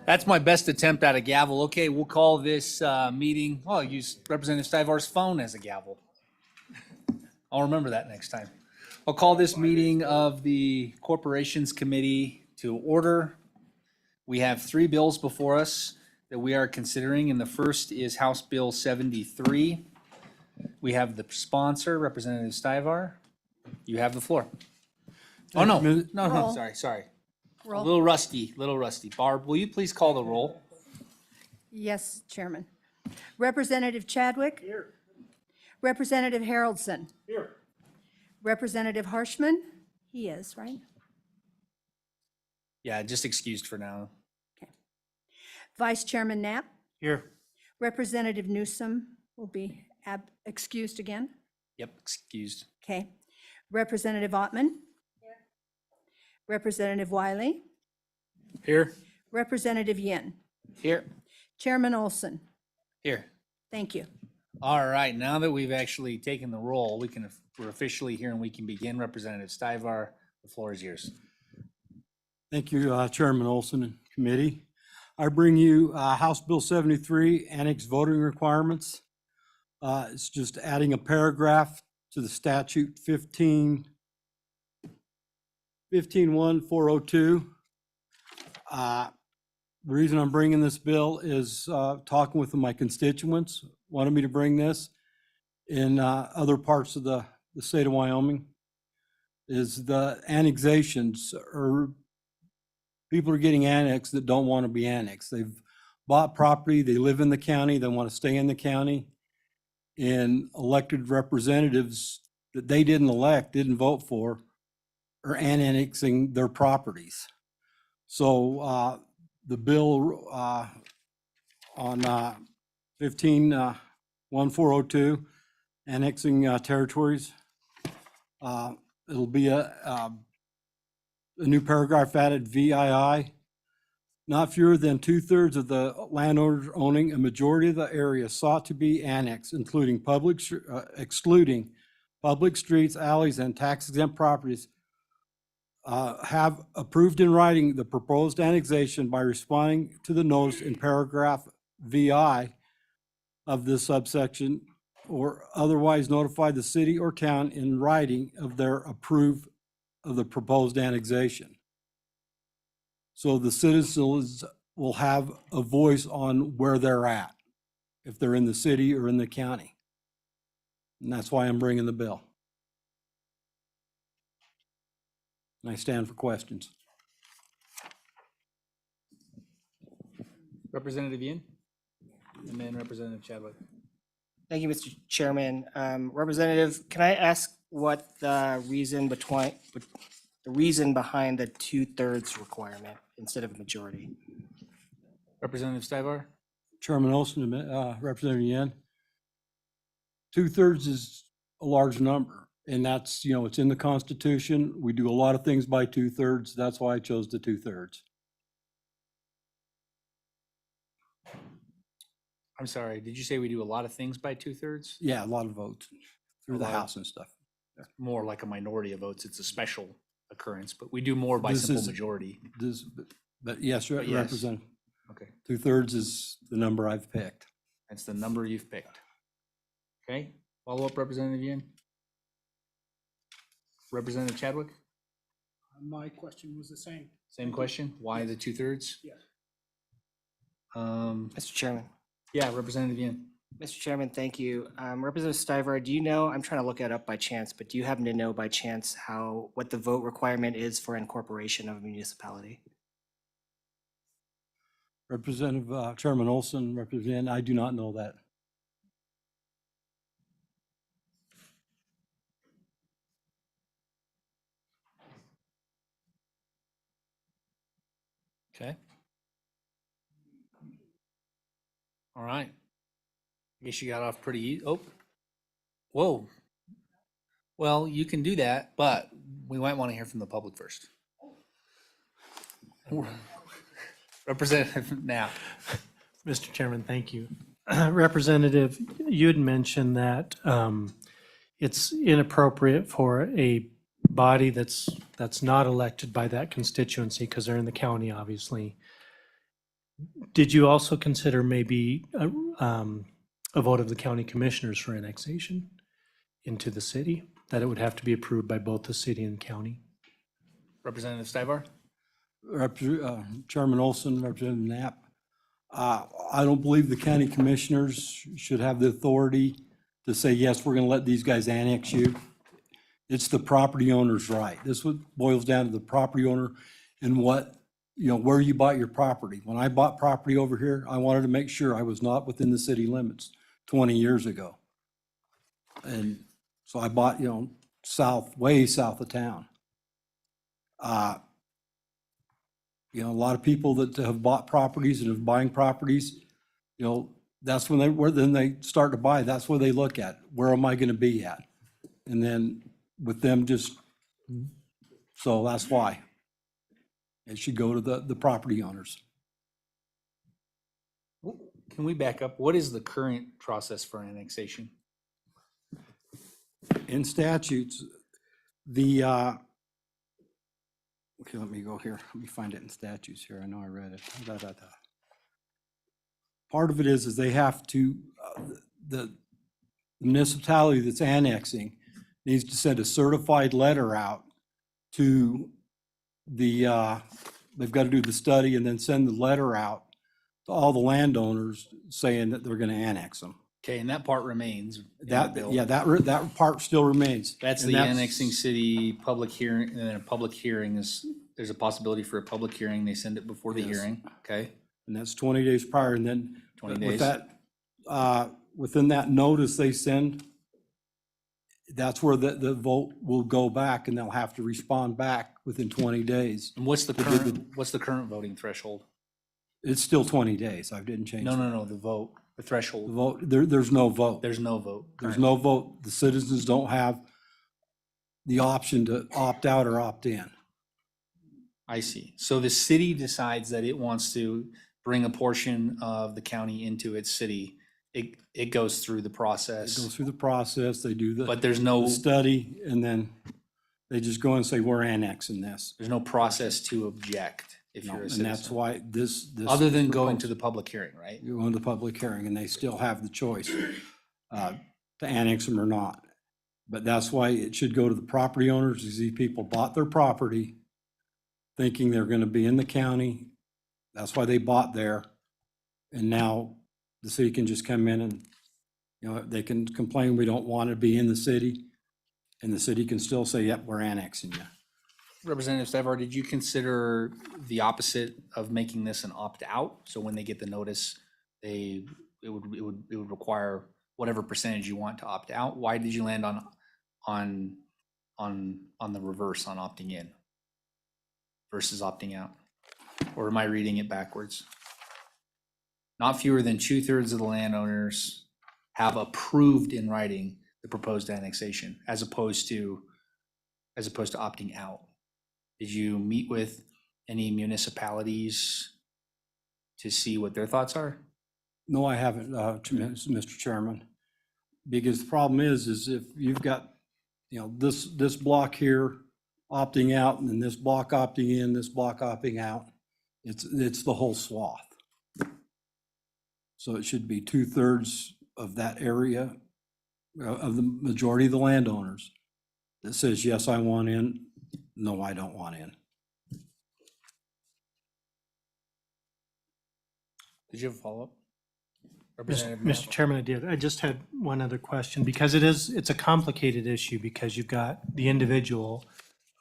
That's my best attempt at a gavel. Okay, we'll call this meeting, well, use Representative Stivar's phone as a gavel. I'll remember that next time. I'll call this meeting of the Corporations Committee to order. We have three bills before us that we are considering, and the first is House Bill 73. We have the sponsor, Representative Stivar. You have the floor. Oh, no, Roll. sorry. A Roll. little rusty. Barb, will you please call the roll? Yes, Chairman. Representative Chadwick? Here. Representative Haroldson? Here. Representative Harshman? He is, right? Yeah, just excused for now. Vice Chairman Knapp? Here. Representative Newsom will be excused again. Yep, excused. Okay. Representative Ottman? Here. Representative Wiley? Here. Representative Yin? Here. Chairman Olson? Here. Thank you. All right, now that we've actually taken the roll, we're officially here and we can begin. Representative Stivar, the floor is yours. Thank you, Chairman Olson and committee. I bring you House Bill 73, Annex Voting Requirements. It's just adding a paragraph to the statute 15.1.402. The reason I'm bringing this bill is talking with my constituents, wanted me to bring this in other parts of the state of Wyoming, is the annexations, or people are getting annexed that don't want to be annexed. They've bought property, they live in the county, they want to stay in the county, and elected representatives that they didn't elect, didn't vote for, are annexing their properties. So the bill on 15.1.402, annexing territories, it'll be a new paragraph added, VII. Not fewer than 2/3 of the landowners owning a majority of the area sought to be annexed, excluding public streets, alleys, and tax-exempt properties, have approved in writing the proposed annexation by responding to the notice in paragraph VI of this subsection, or otherwise notify the city or town in writing of their approve of the proposed annexation. So the citizens will have a voice on where they're at, if they're in the city or in the county. And that's why I'm bringing the bill. And I stand for questions. Representative Yin, and then Representative Chadwick. Thank you, Mr. Chairman. Representative, can I ask what the reason behind the 2/3 requirement instead of a majority? Representative Stivar? Chairman Olson, Representative Yen. 2/3 is a large number, and that's, it's in the Constitution. We do a lot of things by 2/3. That's why I chose the 2/3. I'm sorry, did you say we do a lot of things by 2/3? Yeah, a lot of votes through the House and stuff. More like a minority of votes. It's a special occurrence, but we do more by This simple is- majority. But yes, But yes. Representative, Okay, 2/3 is the number I've picked. that's the number you've picked. Okay, follow up, Representative Yin. Representative Chadwick? My question was the same. Same question. Why the 2/3? Yes. Mr. Chairman. Yeah, Representative Yin. Mr. Chairman, thank you. Representative Stivar, do you know, I'm trying to look it up by chance, but do you happen to know by chance what the vote requirement is for incorporation of a municipality? Representative, Chairman Olson, Representative Yen, I do not know that. Okay. All right. I guess you got off pretty easy. Oh, whoa. Well, you can do that, but we might want to hear from the public first. Representative Knapp. Mr. Chairman, thank you. Representative, you had mentioned that it's inappropriate for a body that's not elected by that constituency, because they're in the county, obviously, Did you also consider maybe a vote of the county commissioners for annexation into the city? That it would have to be approved by both the city and county? Representative Stivar? Chairman Olson, Representative Knapp. I don't believe the county commissioners should have the authority to say, yes, we're going to let these guys annex you. It's the property owner's right. This boils down to the property owner and what, where you bought your property. When I bought property over here, I wanted to make sure I was not within the city limits 20 years ago. And so I bought, way south of town. A lot of people that have bought properties and are buying properties, that's when they start to buy. That's where they look at, where am I going to be at? And then with them so that's why it should go to the property owners. Can we back up? What is the current process for annexation? In statutes, okay, let me go here. Let me find it in statutes here. I know I read it. Part of it is they have to, the municipality that's annexing needs to send a certified letter out to they've got to do the study and then send the letter out to all the landowners saying that they're going to annex them. Okay, and that part remains. in the That, bill. yeah, that part still remains. That's And the annexing city public hearing, and then a public hearing there's a possibility for a public hearing. They send it before the Yes. hearing, okay? And that's 20 days prior, and then 20 with days. that, within that notice they send, that's where the vote will go back, and they'll have to respond back within 20 days. And what's the current voting threshold? It's still 20 days. I didn't change. No, the vote, the The threshold. vote, there's no vote. There's no vote. There's no vote. The citizens don't have the option to opt out or opt in. I see. So the city decides that it wants to bring a portion of the county into its city. It goes through the They go process, through the process, they do but the there's no study, and then they just go and say, we're annexing this. process to object if No, you're a and that's citizen. why this. Other than going to the public hearing, right? You go into public hearing, and they still have the choice to annex them or not. But that's why it should go to the property owners, is these people bought their property thinking they're gonna be in the county. That's why they bought there. And now the city can just come in and, they can complain, we don't want to be in the city. And the city can still say, yep, we're annexing you. Representative Stivar, did you consider the opposite of making this an opt-out? So when they get the notice, it would require whatever percentage you want to opt out? Why did you land on the reverse, on opting in versus opting out? Or am I reading it backwards? Not fewer than 2/3 of the landowners have approved in writing the proposed annexation, as opposed to opting out. Did you meet with any municipalities to see what their thoughts are? No, I haven't, Mr. Chairman. Because the problem is if you've got, this block here opting out, and then this block opting in, this block opting out, it's the whole swath. So it should be 2/3 of that area, of the majority of the landowners that says, yes, I want in, no, I don't want in. Did you have a follow-up? Representative Mr. Chairman, I did. I just had one other question, because it's a complicated issue, because you've got the individual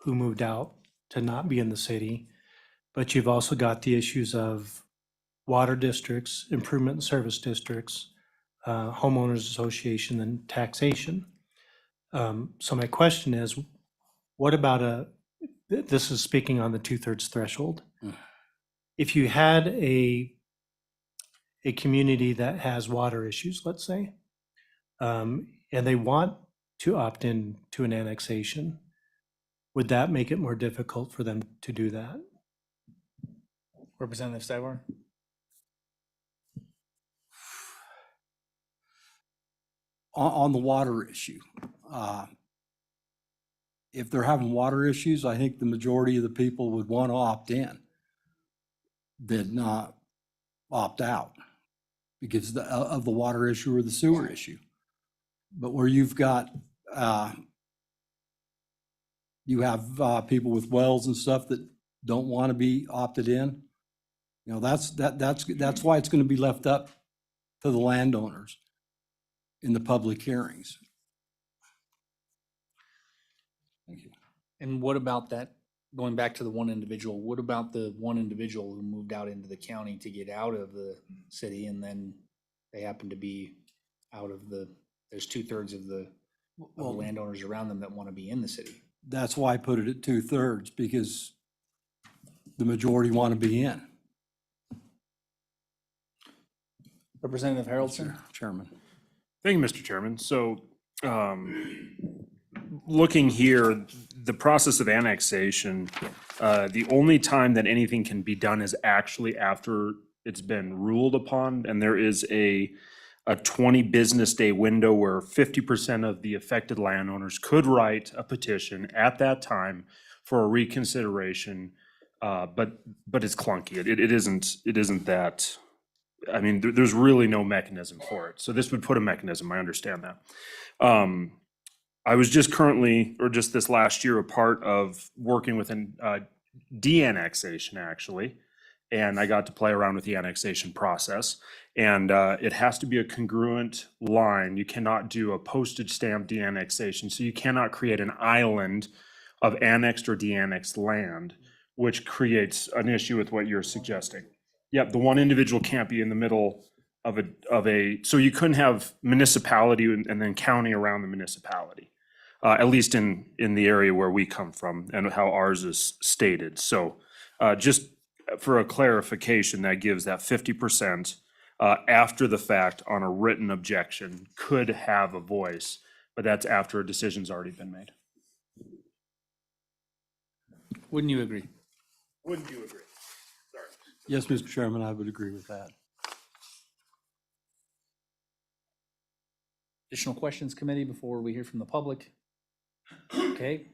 who moved out to not be in the city, but you've also got the issues of water districts, improvement and service districts, homeowners association, and taxation. So my question is, what about this is speaking on the 2/3 threshold. If you had a community that has water issues, let's say, and they want to opt in to an annexation, would that make it more difficult for them to do that? Representative Stivar? On the water issue, if they're having water issues, I think the majority of the people would want to opt in. Did not, opt out because of the water issue or the sewer issue. But where you've got, you have people with wells and stuff that don't want to be opted in, you know, that's why it's going to be left up to the landowners in the public hearings. Thank you. And what about that, going back to the one individual, what about the one individual who moved out into the county to get out of the city and then they happen to be out of there's 2/3 of the landowners around them that want to be in the city? That's why I put it at 2/3, because the majority want to be in. Representative Haroldson? Chairman. Thank you, Mr. Chairman. So, looking here, the process of annexation, the only time that anything can be done is actually after it's been ruled upon, and there is a 20 business day window where 50% of the affected landowners could write a petition at that time for a reconsideration, but it's clunky. It isn't that. I mean, there's really no mechanism for it. So this would put a mechanism. I understand that. I was just just this last year, a part of working with an de-annexation, actually. And I got to play around with the annexation process. And it has to be a congruent line. You cannot do a postage stamp de-annexation. So you cannot create an island of annexed or de-annexed land, which creates an issue with what you're suggesting. Yep, the one individual can't be in the middle of a, so you couldn't have municipality and then county around the municipality, at least in the area where we come from and how ours is stated. So just for a clarification, that gives that 50% after the fact on a written objection could have a voice, but that's after a decision's already been made. Wouldn't you agree? Wouldn't you agree? Yes, Mr. Chairman, I would agree with that. Additional questions, committee, before we hear from the public? Okay.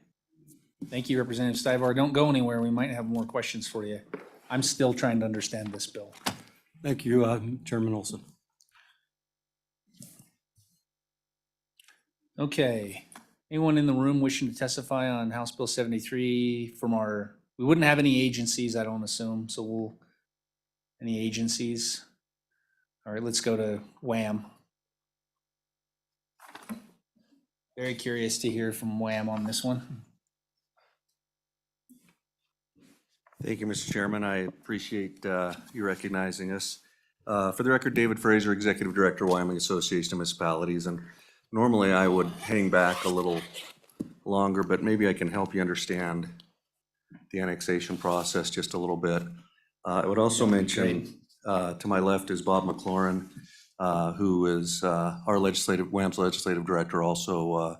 Thank you, Representative Stivar. Don't go anywhere. We might have more questions for you. I'm still trying to understand this bill. Thank you, Chairman Olson. Okay. Anyone in the room wishing to testify on House Bill 73 from we wouldn't have any agencies, I don't assume, so any agencies? All right, let's go to Wham. Very curious to hear from Wham on this one. Thank you, Mr. Chairman. I appreciate you recognizing us. For the record, David Fraser, Executive Director, Wyoming Association of Municipalities. And normally I would hang back a little longer, but maybe I can help you understand the annexation process just a little bit. I would also mention to my left is Bob McLaurin, who is WHAM's legislative director, also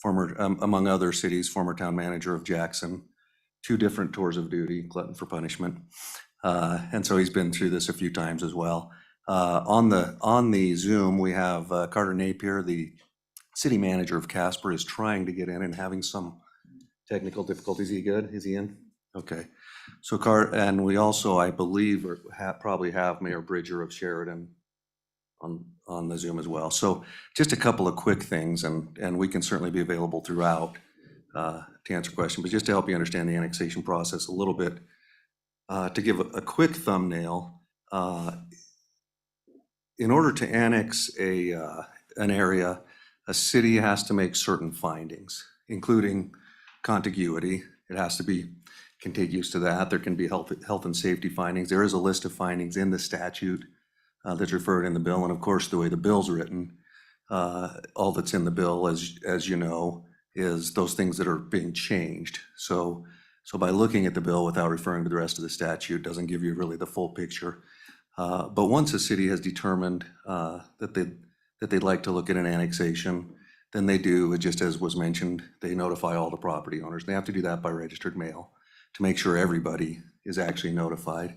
former, among other cities, former town manager of Jackson, 2 different tours of duty, glutton for punishment. And so he's been through this a few times as well. On the Zoom, we have Carter Napier, the city manager of Casper, is trying to get in and having some technical difficulties. Is he good? Is he in? Okay. So and we also, I believe, probably have Mayor Bridger of Sheridan on the Zoom as well. So just a couple of quick things, and we can certainly be available throughout to answer questions, but just to help you understand the annexation process a little bit, to give a quick thumbnail, in order to annex an area, a city has to make certain findings, including contiguity. It has to be contiguous to that. There can be health and safety findings. There is a list of findings in the statute that's referred in the bill. And of course, the way the bill's written, all that's in the bill, as you know, is those things that are being changed. So by looking at the bill without referring to the rest of the statute doesn't give you really the full picture. But once a city has determined that they'd like to look at an annexation, then they do, just as was mentioned, they notify all the property owners. They have to do that by registered mail to make sure everybody is actually notified.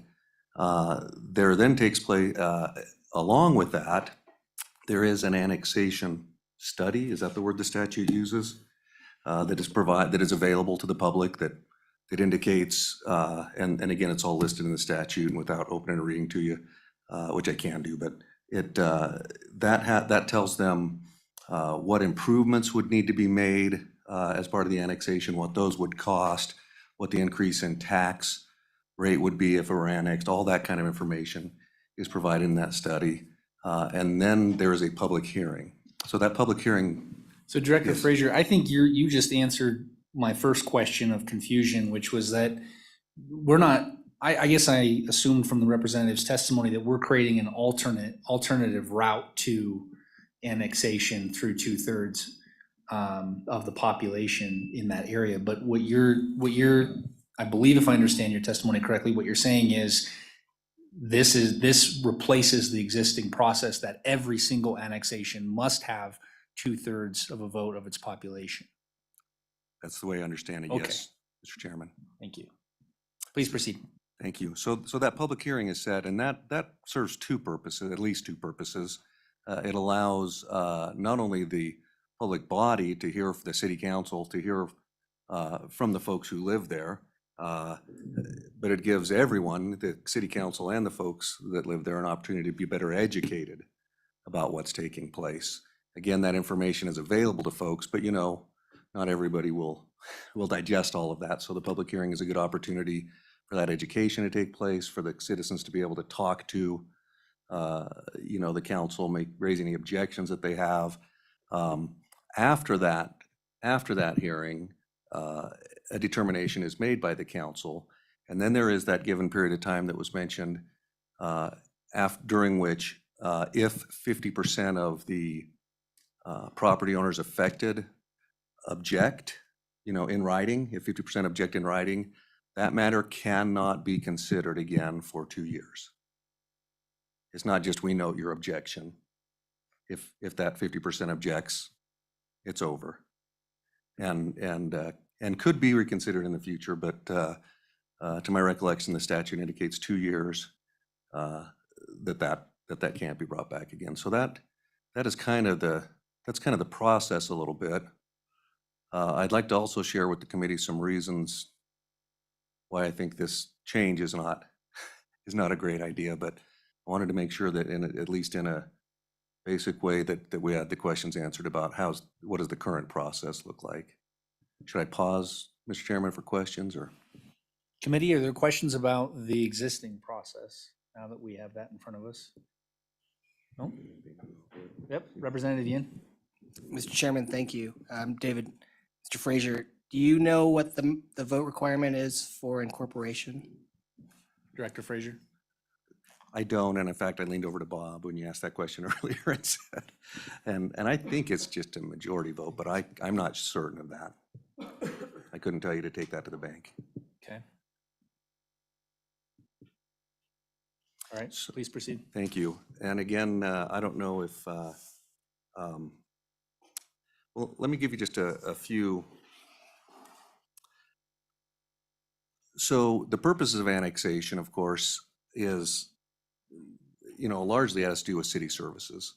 There then takes place, along with that, there is an annexation study, is that the word the statute uses? That is available to the public that indicates, and again, it's all listed in the statute, and without opening and reading to you, which I can do, but that tells them what improvements would need to be made as part of the annexation, what those would cost, what the increase in tax rate would be if it were annexed, all that kind of information is provided in that study. And then there is a public hearing. So that public hearing, So Director Yes. Frazier, I think you just answered my first question of confusion, which was that we're not, I guess I assumed from the representative's testimony that we're creating an alternative route to annexation through 2/3 of the population in that area. But what you're, I believe if I understand your testimony correctly, what you're saying is this replaces the existing process that every single annexation must have 2/3 of a vote of its population. that's the way I understand it, Okay. yes, Mr. Chairman. Thank you. Please proceed. Thank you. So that public hearing is set, and that serves two purposes, at least two purposes. It allows not only the public body to hear, the city council to hear from the folks who live there, but it gives everyone, the city council and the folks that live there, an opportunity to be better educated about what's taking place. Again, that information is available to folks, but not everybody will digest all of that. So the public hearing is a good opportunity for that education to take place, for the citizens to be able to talk to, the council, raise any objections that they have. After that hearing, a determination is made by the council, and then there is that given period of time that was mentioned, during which, if 50% of the property owners affected object, in writing, if 50% object in writing, that matter cannot be considered again for 2 years. It's not just we note your objection. If that 50% objects, it's over. And could be reconsidered in the future, but to my recollection, the statute indicates 2 years that can't be brought back again. So that is kind of the process a little bit. I'd like to also share with the committee some reasons why I think this change is not a great idea, but I wanted to make sure that at least in a basic way that we had the questions answered about what does the current process look like. Should I pause, Mr. Chairman, for questions, or? Committee, are there questions about the existing process now that we have that in front of us? No? Yep, Representative Yin? Mr. Chairman, thank you. David, Mr. Frazier, do you know what the vote requirement is for incorporation? Director Frazier? I don't, and in fact, I leaned over to Bob when you asked that question earlier and said, and I think it's just a majority vote, but I'm not certain of that. I couldn't tell you to take that to the bank. Okay. All right, please proceed. Thank you. And again, I don't know if, well, let me give you just a few. So the purposes of annexation, of course, is, largely has to do with city services.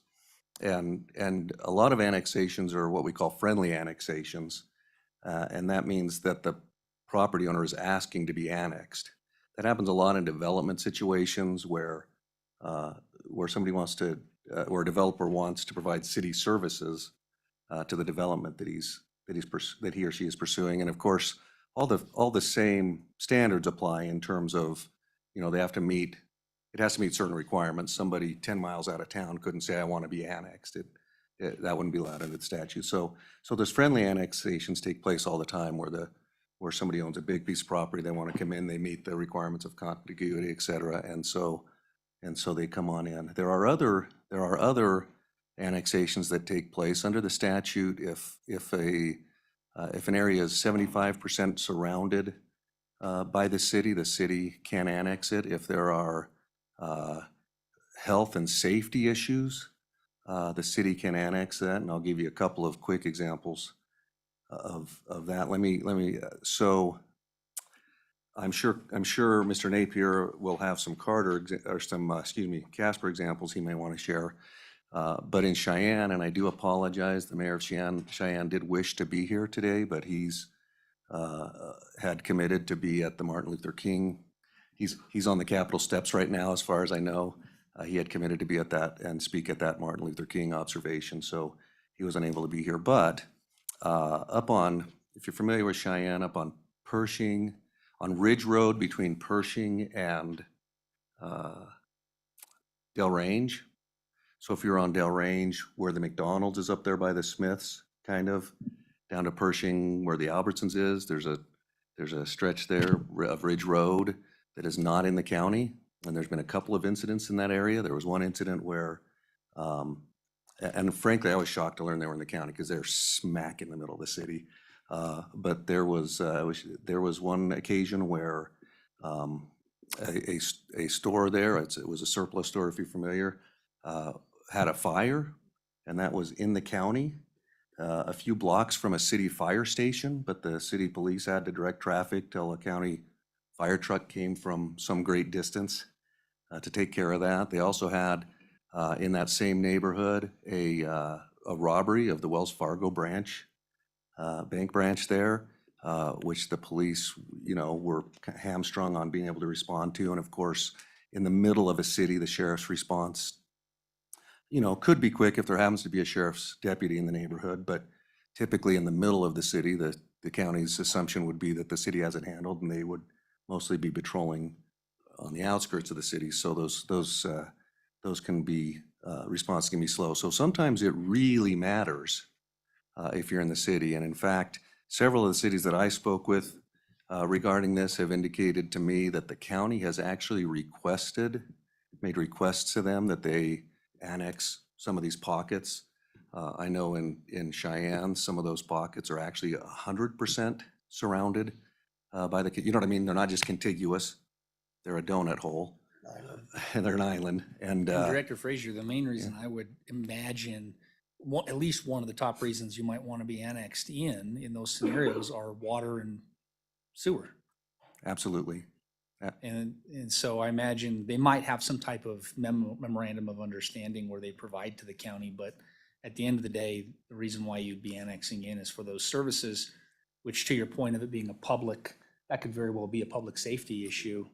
And a lot of annexations are what we call friendly annexations. And that means that the property owner is asking to be annexed. That happens a lot in development situations where somebody wants to, or a developer wants to provide city services to the development that he or she is pursuing. And of course, all the same standards apply in terms of, it has to meet certain requirements. Somebody 10 miles out of town couldn't say, I want to be annexed. That wouldn't be allowed under the statute. So those friendly annexations take place all the time where somebody owns a big piece of property, they want to come in, they meet the requirements of contiguity, et cetera, and so they come on in. There are other annexations that take place under the statute if an area is 75% surrounded by the city can annex it. If there are health and safety issues, the city can annex that, and I'll give you a couple of quick examples of that. So I'm sure Mr. Napier will have some Casper examples he may want to share. But in Cheyenne, and I do apologize, the mayor of Cheyenne did wish to be here today, but he's had committed to be at the Martin Luther King. He's on the Capitol steps right now, as far as I know. He had committed to be at that and speak at that Martin Luther King observation, so he was unable to be here. But if you're familiar with Cheyenne, up on Pershing, on Ridge Road between Pershing and Del Range. So if you're on Del Range, where the McDonald's is up there by the Smiths, kind of, down to Pershing where the Albertsons is, there's a stretch there of Ridge Road that is not in the county. And there's been a couple of incidents in that area. There was one incident where, and frankly, I was shocked to learn they were in the county because they're smack in the middle of the city. But there was one occasion where a store there, it was a surplus store if you're familiar, had a fire, and that was in the county, a few blocks from a city fire station, but the city police had to direct traffic till a county fire truck came from some great distance to take care of that. They also had, in that same neighborhood, a robbery of the Wells Fargo branch, bank branch there, which the police, were hamstrung on being able to respond to. And of course, in the middle of a city, the sheriff's response, could be quick if there happens to be a sheriff's deputy in the neighborhood, but typically in the middle of the city, the county's assumption would be that the city has it handled, and they would mostly be patrolling on the outskirts of the city. So those can be, response can be slow. So sometimes it really matters if you're in the city. And in fact, several of the cities that I spoke with regarding this have indicated to me that the county has actually made requests to them that they annex some of these pockets. I know in Cheyenne, some of those pockets are actually 100% surrounded by you know what I mean? They're not just contiguous, they're a donut hole. And they're an island. And Director Frazier, the main reason I would imagine, at least one of the top reasons you might want to be annexed in those scenarios are water and sewer. absolutely. And so I imagine they might have some type of memorandum of understanding where they provide to the county, but at the end of the day, the reason why you'd be annexing in is for those services, which, to your point of it being that could very well be a public safety issue,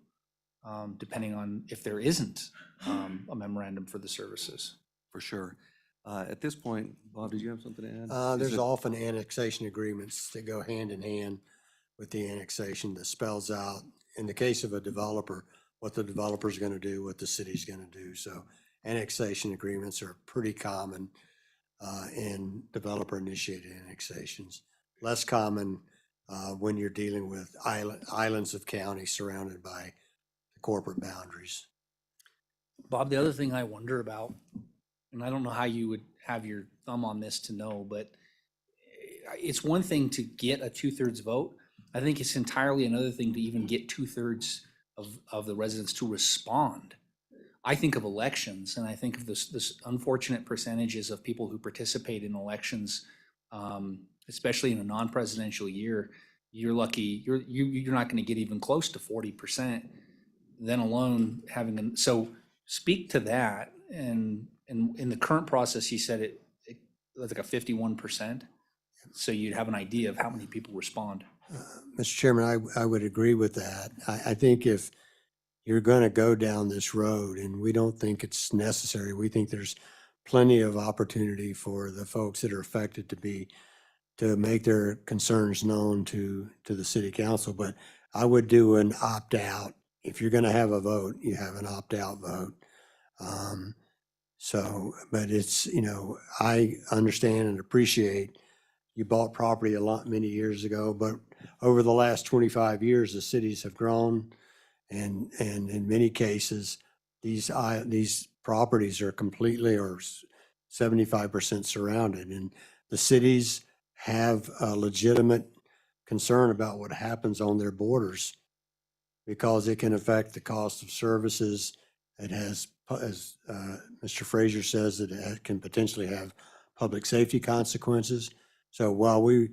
depending on if there isn't a memorandum for the services. For sure. At this point, Bob, did you have something to add? Is There's it- often annexation agreements that go hand in hand with the annexation that spells out, in the case of a developer, what the developer's going to do, what the city's going to do. So annexation agreements are pretty common in developer-initiated annexations. Less common when you're dealing with islands of county surrounded by corporate boundaries. Bob, the other thing I wonder about, and I don't know how you would have your thumb on this to know, but it's one thing to get a 2/3 vote. I think it's entirely another thing to even get 2/3 of the residents to respond. I think of elections, and I think of this unfortunate percentages of people who participate in elections, especially in a non-presidential year. You're lucky, you're not going to get even close to 40%. Then alone so speak to that. And in the current process, you said it was like a 51%. So you'd have an idea of how many people respond. Mr. Chairman, I would agree with that. I think if you're going to go down this road, and we don't think it's necessary, we think there's plenty of opportunity for the folks that are affected to make their concerns known to the city council. But I would do an opt-out. If you're going to have a vote, you have an opt-out vote. But it's, I understand and appreciate you bought property many years ago, but over the last 25 years, the cities have grown. And in many cases, these properties are completely or 75% surrounded. And the cities have a legitimate concern about what happens on their borders, because it can affect the cost of services. It has, as Mr. Frazier says, it can potentially have public safety consequences. So while we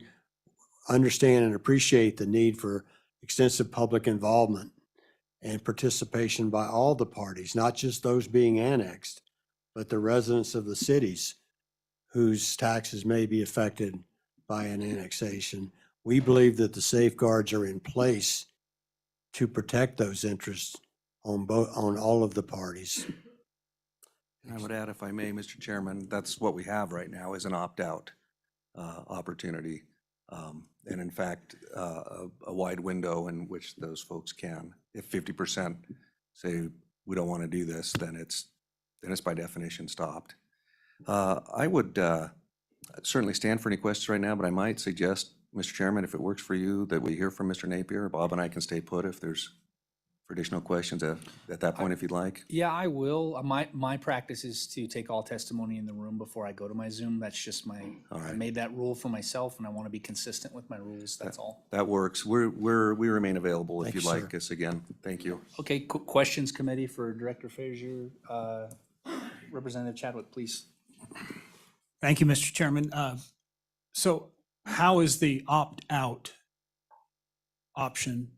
understand and appreciate the need for extensive public involvement and participation by all the parties, not just those being annexed, but the residents of the cities whose taxes may be affected by an annexation, we believe that the safeguards are in place to protect those interests on all of the parties. I would add, if I may, Mr. Chairman, that's what we have right now is an opt-out opportunity. And in fact, a wide window in which those folks can. If 50% say, we don't want to do this, then it's by definition stopped. I would certainly stand for any questions right now, but I might suggest, Mr. Chairman, if it works for you, that we hear from Mr. Napier. Bob and I can stay put if there's additional questions at that point, if you'd like. Yeah, I will. My practice is to take all testimony in the room before I go to my Zoom. That's just All I right. made that rule for myself, and I want to be consistent with my rules, that's all. That works. We remain available if Thank you'd you, like sir. us again. Thank you. Okay, questions committee for Director Frazier. Representative Chadwick, please. Thank you, Mr. Chairman. So how is the opt-out option?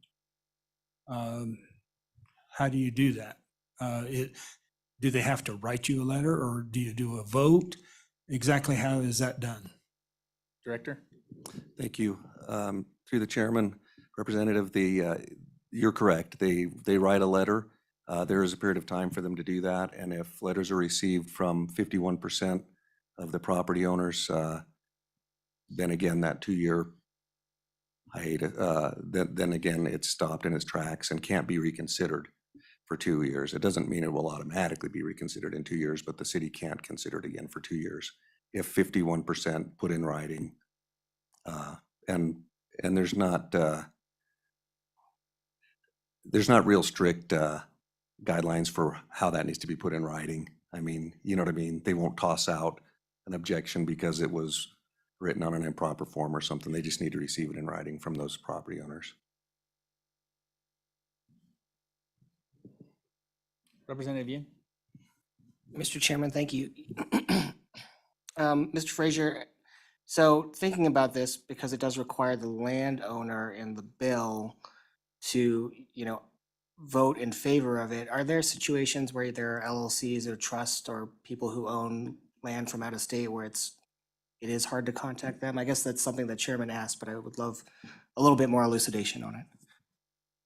How do you do that? Do they have to write you a letter or do you do a vote? Exactly how is that done? Director? Thank you. Through the chairman, Representative, you're correct. They write a letter. There is a period of time for them to do that. And if letters are received from 51% of the property owners, then again, that 2-year hiatus, then again, it's stopped in its tracks and can't be reconsidered for 2 years. It doesn't mean it will automatically be reconsidered in 2 years, but the city can't consider it again for 2 years if 51% put in writing. And there's not real strict guidelines for how that needs to be put in writing. I mean, you know what I mean? They won't toss out an objection because it was written on an improper form or something. They just need to receive it in writing from those property owners. Representative Yin? Mr. Chairman, thank you. Mr. Frazier, so thinking about this, because it does require the landowner in the bill to, vote in favor of it, are there situations where there are LLCs or trusts or people who own land from out of state where it is hard to contact them? I guess that's something the chairman asked, but I would love a little bit more elucidation on it.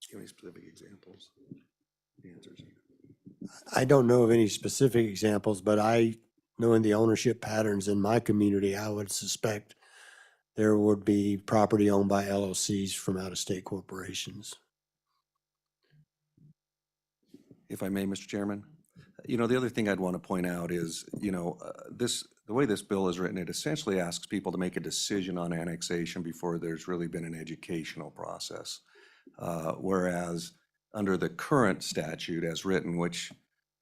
Give any specific examples? The answers. I don't know of any specific examples, but knowing the ownership patterns in my community, I would suspect there would be property owned by LLCs from out-of-state corporations. If I may, Mr. Chairman, the other thing I'd want to point out is, the way this bill is written, it essentially asks people to make a decision on annexation before there's really been an educational process. Whereas under the current statute as written, which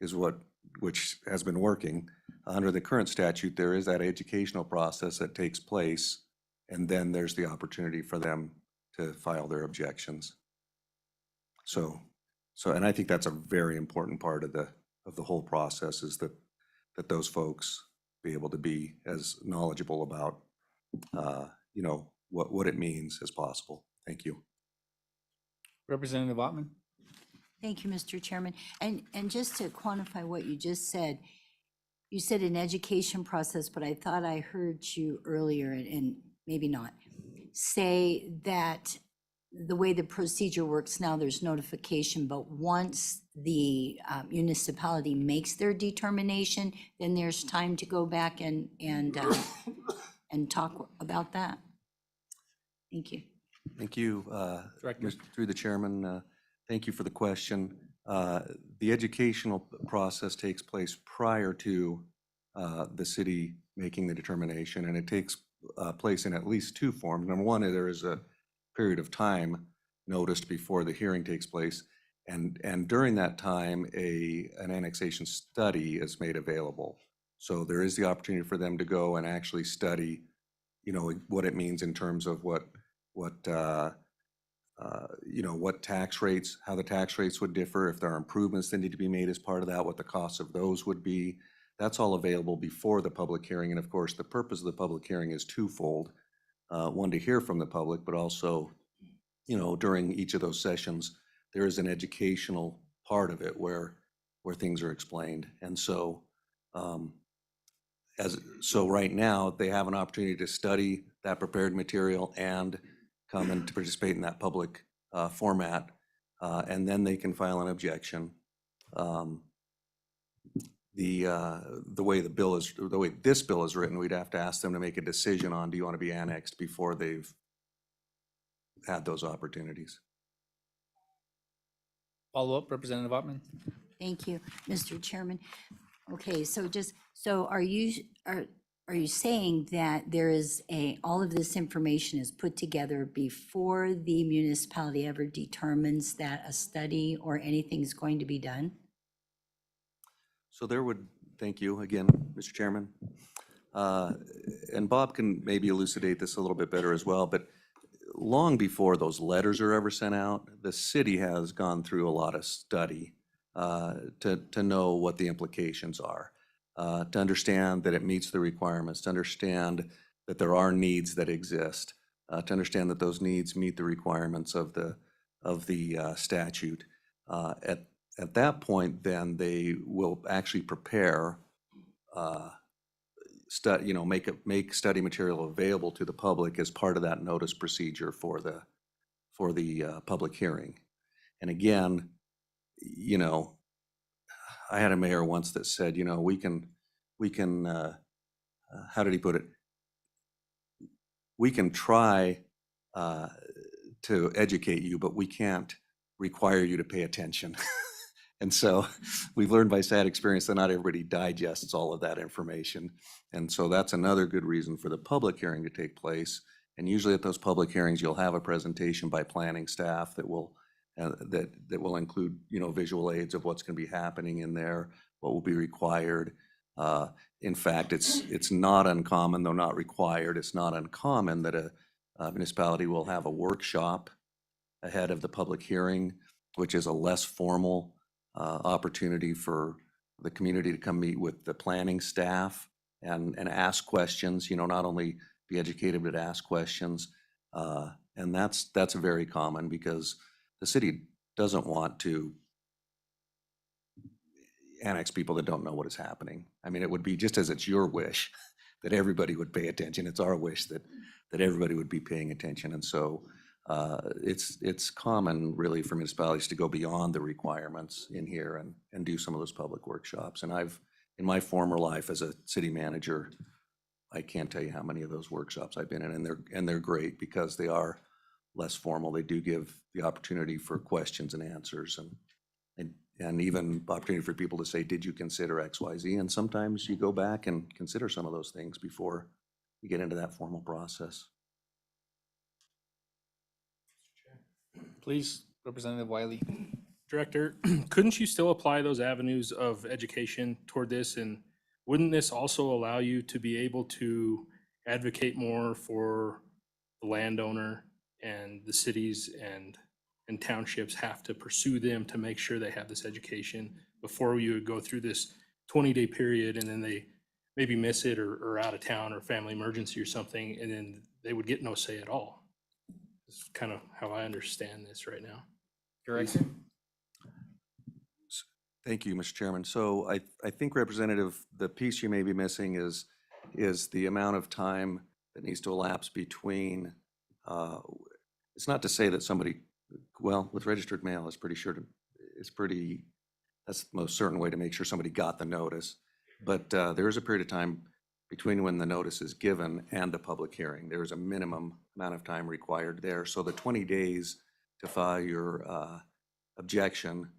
has been working, under the current statute, there is that educational process that takes place, and then there's the opportunity for them to file their objections. So, and I think that's a very important part of the whole process, is that those folks be able to be as knowledgeable about, what it means as possible. Thank you. Representative Ottman? Thank you, Mr. Chairman. And just to quantify what you just said, you said an education process, but I thought I heard you earlier, and maybe not, say that the way the procedure works now, there's notification, but once the municipality makes their determination, then there's time to go back and talk about that. Thank you. Thank you. Director. Through the chairman, thank you for the question. The educational process takes place prior to the city making the determination, and it takes place in at least 2 forms. Number one, there is a period of time noticed before the hearing takes place, and during that time, an annexation study is made available. So there is the opportunity for them to go and actually study, what it means in terms of what tax rates, how the tax rates would differ, if there are improvements that need to be made as part of that, what the costs of those would be. That's all available before the public hearing. And of course, the purpose of the public hearing is twofold. One, to hear from the public, but also, during each of those sessions, there is an educational part of it where things are explained. And so, right now, they have an opportunity to study that prepared material and come and to participate in that public format, and then they can file an objection. the way the way this bill is written, we'd have to ask them to make a decision on, do you want to be annexed before they've had those opportunities. Follow up, Representative Ottman? Thank you, Mr. Chairman. Okay, so are you saying that there is all of this information is put together before the municipality ever determines that a study or anything is going to be done? So thank you again, Mr. Chairman. And Bob can maybe elucidate this a little bit better as well, but long before those letters are ever sent out, the city has gone through a lot of study to know what the implications are, to understand that it meets the requirements, to understand that there are needs that exist, to understand that those needs meet the requirements of the statute. At that point, then they will actually prepare, make study material available to the public as part of that notice procedure for the public hearing. And again, I had a mayor once that said, we can, how did he put it? We can try to educate you, but we can't require you to pay attention. And so we've learned by sad experience that not everybody digests all of that information. And so that's another good reason for the public hearing to take place. And usually at those public hearings, you'll have a presentation by planning staff that will include, visual aids of what's going to be happening in there, what will be required. In fact, it's not uncommon, though not required, it's not uncommon that a municipality will have a workshop ahead of the public hearing, which is a less formal opportunity for the community to come meet with the planning staff and ask questions, not only be educated, but ask questions. And that's very common because the city doesn't want to annex people that don't know what is happening. I mean, it would be just as it's your wish that everybody would pay attention. It's our wish that everybody would be paying attention. And so it's common really for municipalities to go beyond the requirements in here and do some of those public workshops. And in my former life as a city manager, I can't tell you how many of those workshops I've been in, and they're great because they are less formal. They do give the opportunity for questions and answers and even opportunity for people to say, did you consider X, Y, Z? And sometimes you go back and consider some of those things before you get into that formal process. Please, Representative Wiley. Director, couldn't you still apply those avenues of education toward this? And wouldn't this also allow you to be able to advocate more for the landowner, and the cities and townships have to pursue them to make sure they have this education before you would go through this 20-day period and then they maybe miss it or out of town or family emergency or something, and then they would get no say at all? It's kind of how I understand this right now. Director? Thank you, Mr. Chairman. So I think, Representative, the piece you may be missing is the amount of time that needs to elapse between, it's not to say that somebody, well, with registered mail, that's the most certain way to make sure somebody got the notice. But there is a period of time between when the notice is given and the public hearing. There is a minimum amount of time required there. So the 20 days to file your objection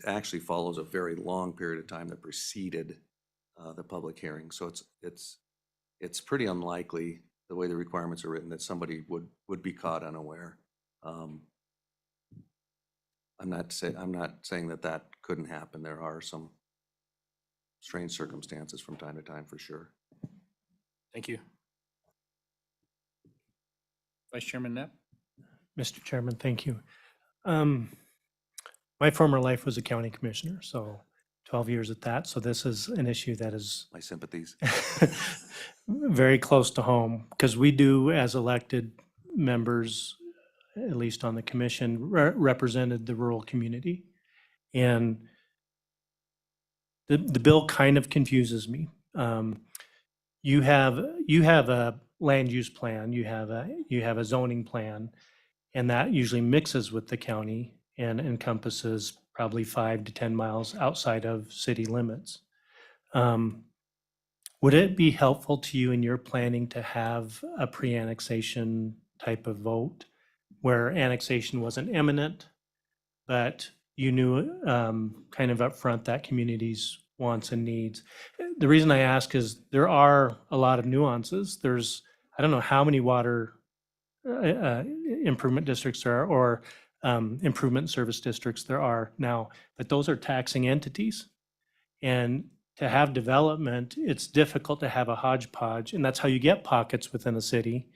actually follows a very long period of time that preceded the public hearing. So it's pretty unlikely, the way the requirements are written, that somebody would be caught unaware. I'm not saying that couldn't happen. There are some strange circumstances from time to time, for sure. Thank you. Vice Chairman Knapp? Mr. Chairman, thank you. My former life was a county commissioner, so 12 years at that. So this is an issue that is My sympathies. very close to home because we do, as elected members, at least on the commission, represented the rural community. And the bill kind of confuses me. You have a land use plan, you have a zoning plan, and that usually mixes with the county and encompasses probably 5 to 10 miles outside of city limits. Would it be helpful to you in your planning to have a pre-annexation type of vote where annexation wasn't imminent, but you knew kind of upfront that community's wants and needs? The reason I ask is there are a lot of nuances. I don't know how many water improvement districts there are, or improvement service districts there are now, but those are taxing entities. And to have development, it's difficult to have a hodgepodge, and that's how you get pockets within a city.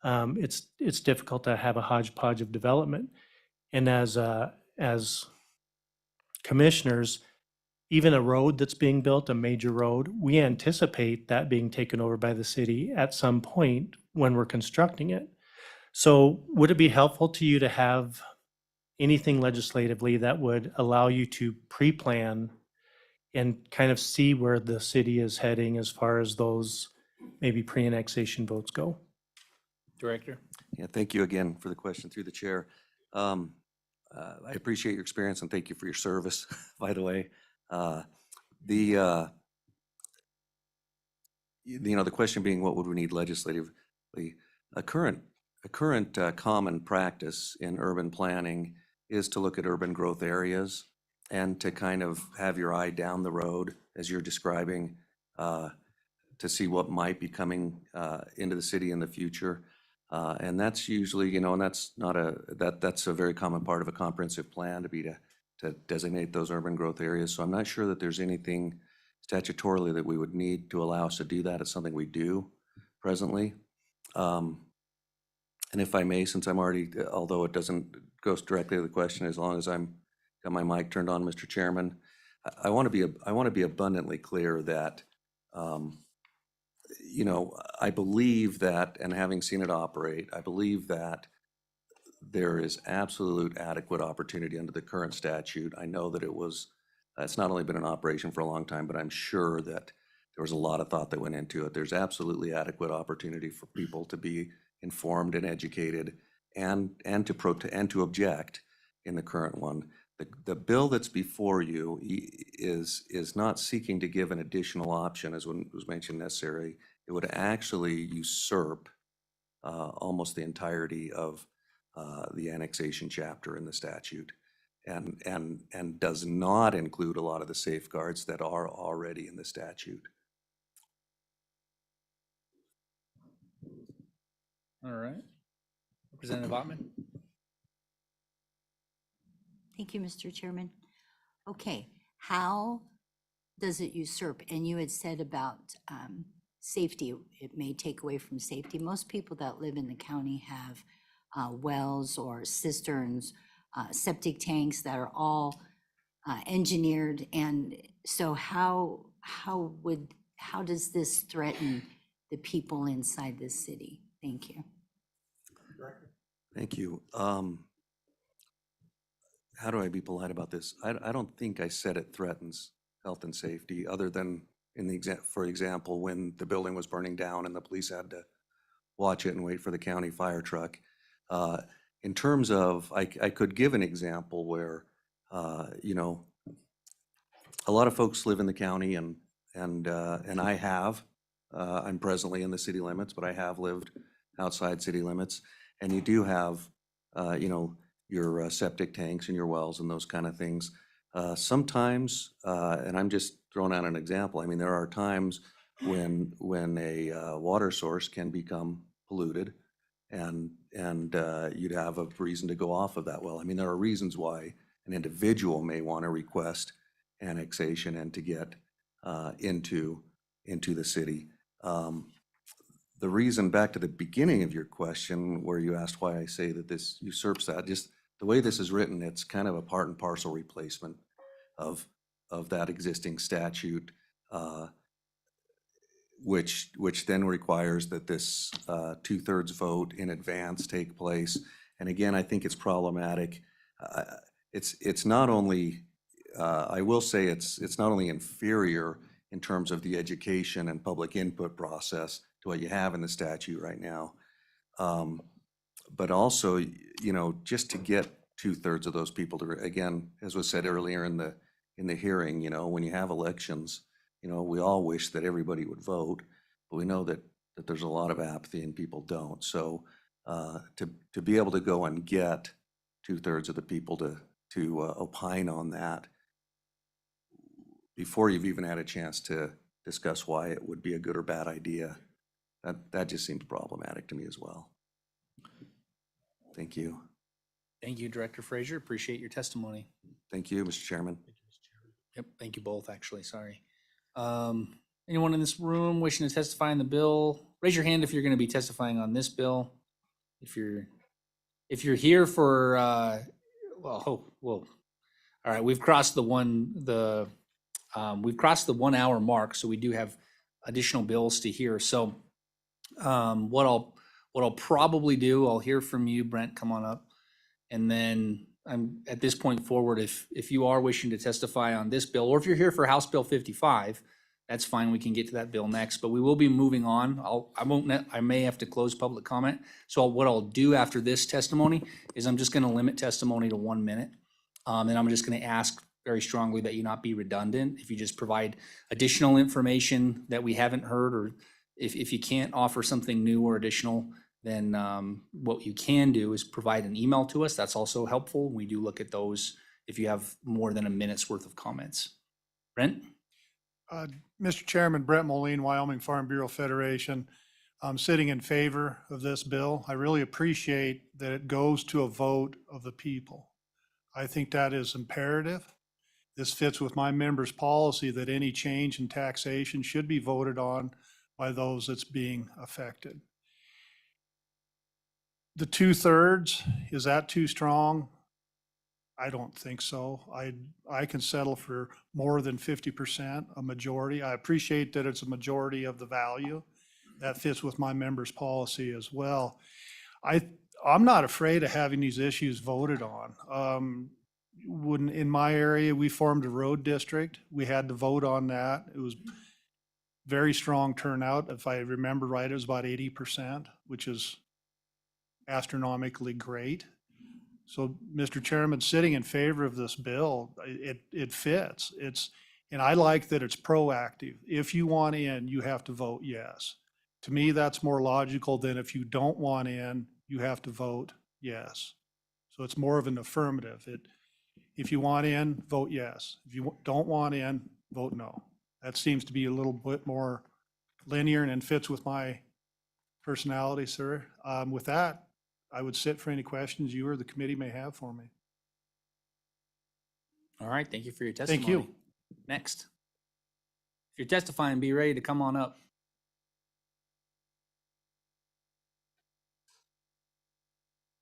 It's difficult to have a hodgepodge of development. And as commissioners, even a road that's being built, a major road, we anticipate that being taken over by the city at some point when we're constructing it. So would it be helpful to you to have anything legislatively that would allow you to pre-plan and kind of see where the city is heading as far as those maybe pre-annexation votes go? Director? Yeah, thank you again for the question through the chair. I appreciate your experience and thank you for your service, by the way. The question being, what would we need legislatively? A current common practice in urban planning is to look at urban growth areas and to kind of have your eye down the road as you're describing, to see what might be coming into the city in the future. And that's usually, and that's that's a very common part of a comprehensive plan to designate those urban growth areas. So I'm not sure that there's anything statutorily that we would need to allow us to do that. It's something we do presently. And if I may, since I'm already, although it doesn't go directly to the question, as long as I'm got my mic turned on, Mr. Chairman, I want to be abundantly clear that, I believe that, and having seen it operate, I believe that there is absolute adequate opportunity under the current statute. I know that it's not only been in operation for a long time, but I'm sure that there was a lot of thought that went into it. There's absolutely adequate opportunity for people to be informed and educated and to object in the current one. The bill that's before you is not seeking to give an additional option, as was mentioned, necessary. It would actually usurp almost the entirety of the annexation chapter in the statute, and does not include a lot of the safeguards that are already in the statute. All right. Representative Ottman? Thank you, Mr. Chairman. Okay, how does it usurp? And you had said about safety, it may take away from safety. Most people that live in the county have wells or cisterns, septic tanks that are all engineered. And so how does this threaten the people inside this city? Thank you. Thank you. How do I be polite about this? I don't think I said it threatens health and safety, other than for example, when the building was burning down and the police had to watch it and wait for the county fire truck. In terms of, I could give an example where, a lot of folks live in the county, and I have. I'm presently in the city limits, but I have lived outside city limits, and you do have, your septic tanks and your wells and those kind of things. Sometimes, and I'm just throwing out an example. I mean, there are times when a water source can become polluted, and you'd have a reason to go off of that well. I mean, there are reasons why an individual may want to request annexation and to get into the city. The reason, back to the beginning of your question, where you asked why I say that this usurps that, just the way this is written, it's kind of a part and parcel replacement of that existing statute, which then requires that this 2/3 vote in advance take place. And again, I think it's problematic. It's not only, I will say it's not only inferior in terms of the education and public input process to what you have in the statute right now, but also, just to get 2/3 of those people to, again, as was said earlier in the hearing, when you have elections, You know, we all wish that everybody would vote, but we know that there's a lot of apathy and people don't. So to be able to go and get 2/3 of the people to opine on that before you've even had a chance to discuss why it would be a good or bad idea, that just seems problematic to me as well. Thank you. Thank you, Director Frazier. Appreciate your testimony. Thank you, Mr. Chairman. Yep, thank you both, actually, sorry. Anyone in this room wishing to testify on the bill? Raise your hand if you're going to be testifying on this bill. If you're here for, whoa. All right, we've crossed the 1 hour mark, so we do have additional bills to hear. So what I'll probably do, I'll hear from you, Brent, come on up. And then I'm at this point forward, if you are wishing to testify on this bill, or if you're here for House Bill 55, that's fine. We can get to that bill next, but we will be moving on. I may have to close public comment. So what I'll do after this testimony is I'm just going to limit testimony to 1 minute. And I'm just going to ask very strongly that you not be redundant. If you just provide additional information that we haven't heard, or if you can't offer something new or additional, then what you can do is provide an email to us. That's also helpful. We do look at those if you have more than a minute's worth of comments. Brent? Mr. Chairman, Brent Moline, Wyoming Farm Bureau Federation. I'm sitting in favor of this bill. I really appreciate that it goes to a vote of the people. I think that is imperative. This fits with my members' policy that any change in taxation should be voted on by those that's being affected. The 2/3, is that too strong? I don't think so. I can settle for more than 50%, a majority. I appreciate that it's a majority of the value. That fits with my members' policy as well. I'm not afraid of having these issues voted on. In my area, we formed a road district. We had to vote on that. It was very strong turnout. If I remember right, it was about 80%, which is astronomically great. So, Mr. Chairman, sitting in favor of this bill, it fits. And I like that it's proactive. If you want in, you have to vote yes. To me, that's more logical than if you don't want in, you have to vote yes. So it's more of an affirmative. If you want in, vote yes. If you don't want in, vote no. That seems to be a little bit more linear and fits with my personality, sir. With that, I would sit for any questions you or the committee may have for me. All right, thank you for your testimony. Thank you. Next. If you're testifying, be ready to come on up.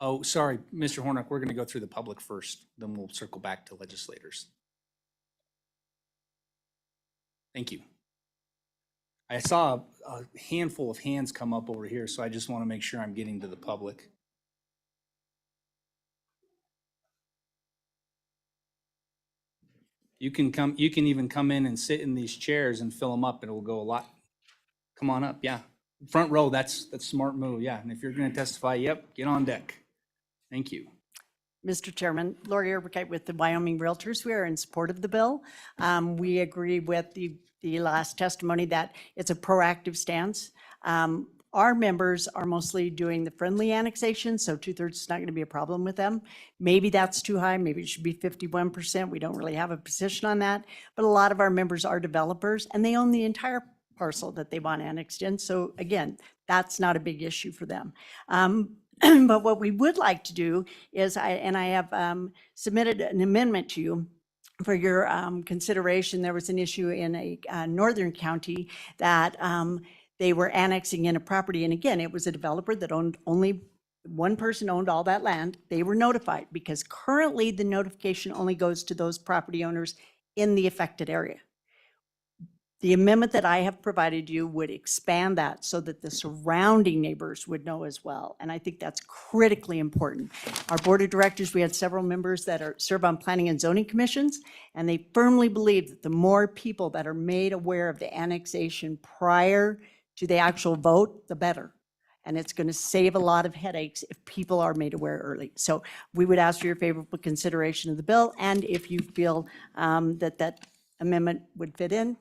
Oh, sorry, Mr. Hornock, we're going to go through the public first, then we'll circle back to legislators. Thank you. I saw a handful of hands come up over here, so I just want to make sure I'm getting to the public. You can even come in and sit in these chairs and fill them up, and it will go a lot. Come on up, yeah. Front row, that's a smart move, yeah. And if you're going to testify, yep, get on deck. Thank you. Mr. Chairman, Lori Ehrbekeit with the Wyoming Realtors. We are in support of the bill. We agree with the last testimony that it's a proactive stance. Our members are mostly doing the friendly annexation, so 2/3 is not going to be a problem with them. Maybe that's too high. Maybe it should be 51%. We don't really have a position on that. But a lot of our members are developers, and they own the entire parcel that they want annexed in. So again, that's not a big issue for them. But what we would like to do is, I have submitted an amendment to you for your consideration. There was an issue in a northern county that they were annexing in a property. And again, it was a developer that owned only one person owned all that land. They were notified because currently the notification only goes to those property owners in the affected area. The amendment that I have provided you would expand that so that the surrounding neighbors would know as well. And I think that's critically important. Our board of directors, we had several members that serve on planning and zoning commissions, and they firmly believe that the more people that are made aware of the annexation prior to the actual vote, the better. And it's going to save a lot of headaches if people are made aware early. So we would ask for your favorable consideration of the bill, and if you feel that amendment would fit in,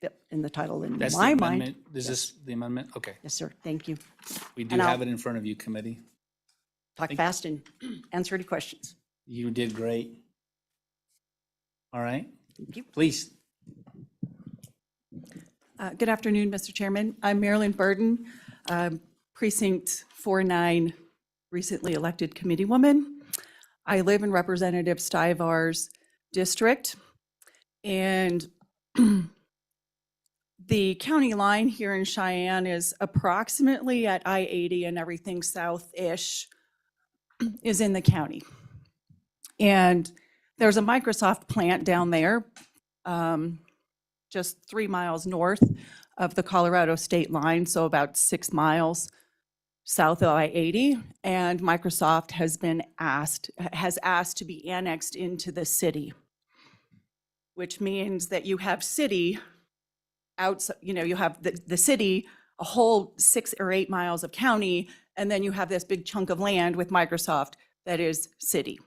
fit in the title in That's the my mind. amendment. Is this the amendment? Okay. Yes, sir. Thank you. We do And have I'll- it in front of you, committee. Talk fast and answer any questions. You did great. All right, Thank you. please. Good afternoon, Mr. Chairman. I'm Marilyn Burden, Precinct 49, recently elected committeewoman. I live in Representative Stivar's district. And the county line here in Cheyenne is approximately at I-80, and everything south-ish is in the county. And there's a Microsoft plant down there, just 3 miles north of the Colorado state line, so about 6 miles south of I-80. And Microsoft has asked to be annexed into the city, which means that you have city outside, you have the city, a whole 6 or 8 miles of county, and then you have this big chunk of land with Microsoft that is city.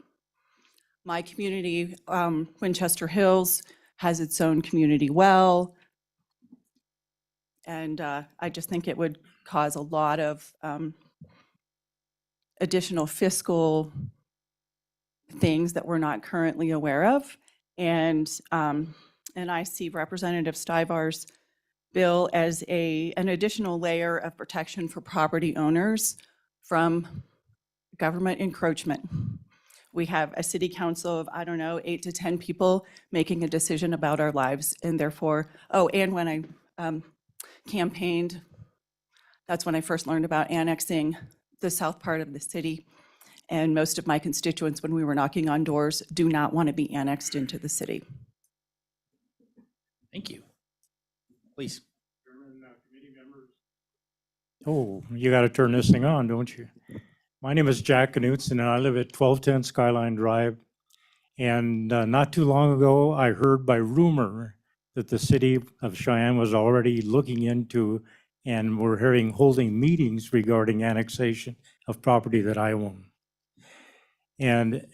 My community, Winchester Hills, has its own community well. And I just think it would cause a lot of additional fiscal things that we're not currently aware of. And I see Representative Stivar's bill as an additional layer of protection for property owners from government encroachment. We have a city council of, 8 to 10 people making a decision about our lives, and therefore, and when I campaigned, that's when I first learned about annexing the south part of the city. And most of my constituents, when we were knocking on doors, do not want to be annexed into the city. Thank you. Please. Oh, you got to turn this thing on, don't you? My name is Jack Knutson, and I live at 1210 Skyline Drive. And not too long ago, I heard by rumor that the city of Cheyenne was already looking into and we're holding meetings regarding annexation of property that I own. And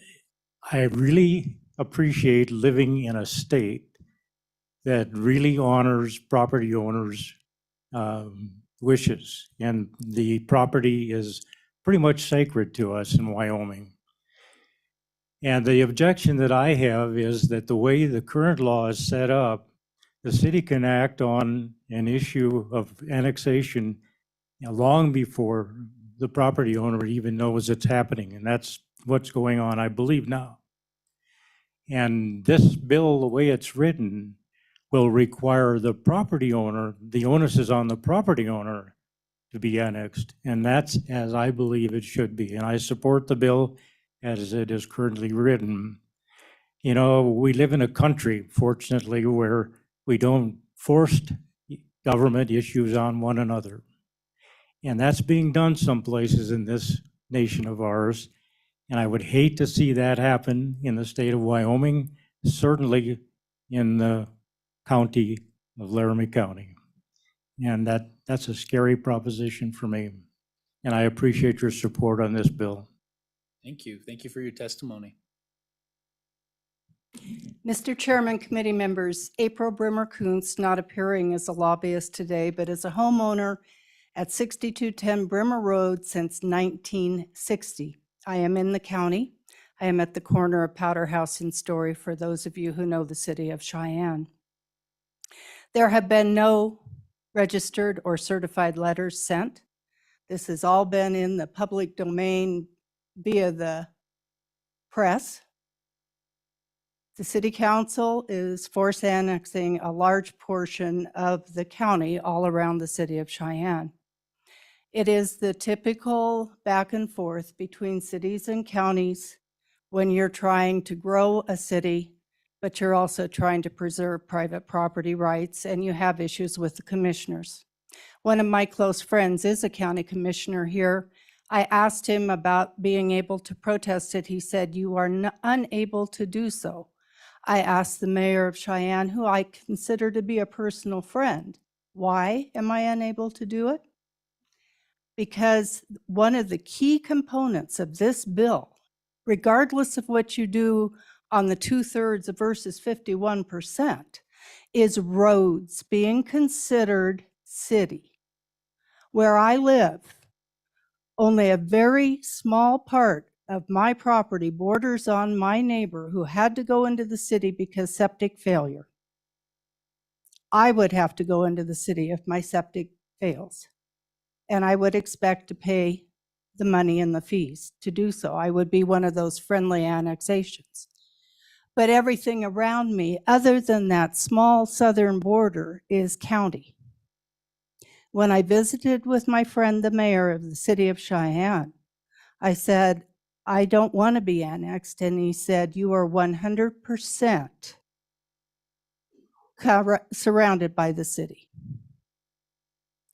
I really appreciate living in a state that really honors property owners' wishes. And the property is pretty much sacred to us in Wyoming. And the objection that I have is that the way the current law is set up, the city can act on an issue of annexation long before the property owner even knows it's happening. And that's what's going on, I believe, now. And this bill, the way it's written, will require the property owner, the onus is on the property owner to be annexed. And that's as I believe it should be. And I support the bill as it is currently written. You know, we live in a country, fortunately, where we don't force government issues on one another. And that's being done some places in this nation of ours. And I would hate to see that happen in the state of Wyoming, certainly in the county of Laramie County. And that's a scary proposition for me. And I appreciate your support on this bill. Thank you. Thank you for your testimony. Mr. Chairman, committee members, April Brimmer Kuntz, not appearing as a lobbyist today, but as a homeowner at 6210 Brimmer Road since 1960. I am in the county. I am at the corner of Powder House and Story, for those of you who know the city of Cheyenne. There have been no registered or certified letters sent. This has all been in the public domain via the press. The city council is force annexing a large portion of the county all around the city of Cheyenne. It is the typical back and forth between cities and counties when you're trying to grow a city, but you're also trying to preserve private property rights, and you have issues with the commissioners. One of my close friends is a county commissioner here. I asked him about being able to protest it. He said, "You are unable to do so." I asked the mayor of Cheyenne, who I consider to be a personal friend, why am I unable to do it? Because one of the key components of this bill, regardless of what you do on the 2/3 versus 51%, is roads being considered city. Where I live, only a very small part of my property borders on my neighbor who had to go into the city because septic failure. I would have to go into the city if my septic fails. And I would expect to pay the money and the fees to do so. I would be one of those friendly annexations. But everything around me, other than that small southern border, is county. When I visited with my friend, the mayor of the city of Cheyenne, I said, I don't want to be annexed. And he said, you are 100% surrounded by the city.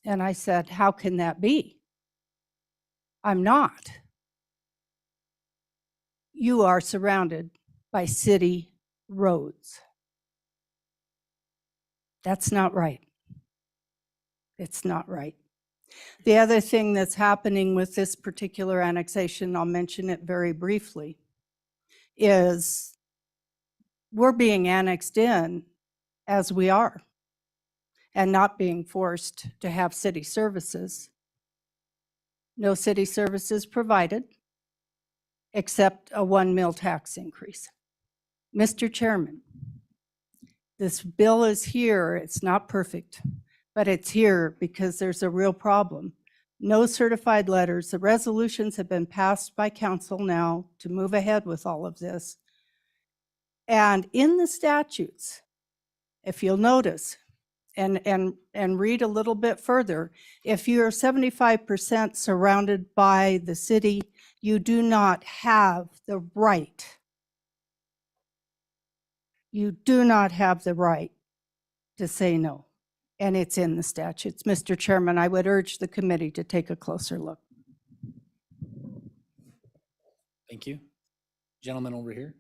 And I said, how can that be? I'm not. You are surrounded by city roads. That's not right. It's not right. The other thing that's happening with this particular annexation, I'll mention it very briefly, is we're being annexed in as we are and not being forced to have city services. No city services provided except a 1 mil tax increase. Mr. Chairman, this bill is here. It's not perfect, but it's here because there's a real problem. No certified letters. The resolutions have been passed by council now to move ahead with all of this. And in the statutes, if you'll notice, and read a little bit further, if you're 75% surrounded by the city, you do not have the right. You do not have the right to say no. And it's in the statutes. Mr. Chairman, I would urge the committee to take a closer look. Thank you. Gentleman over here.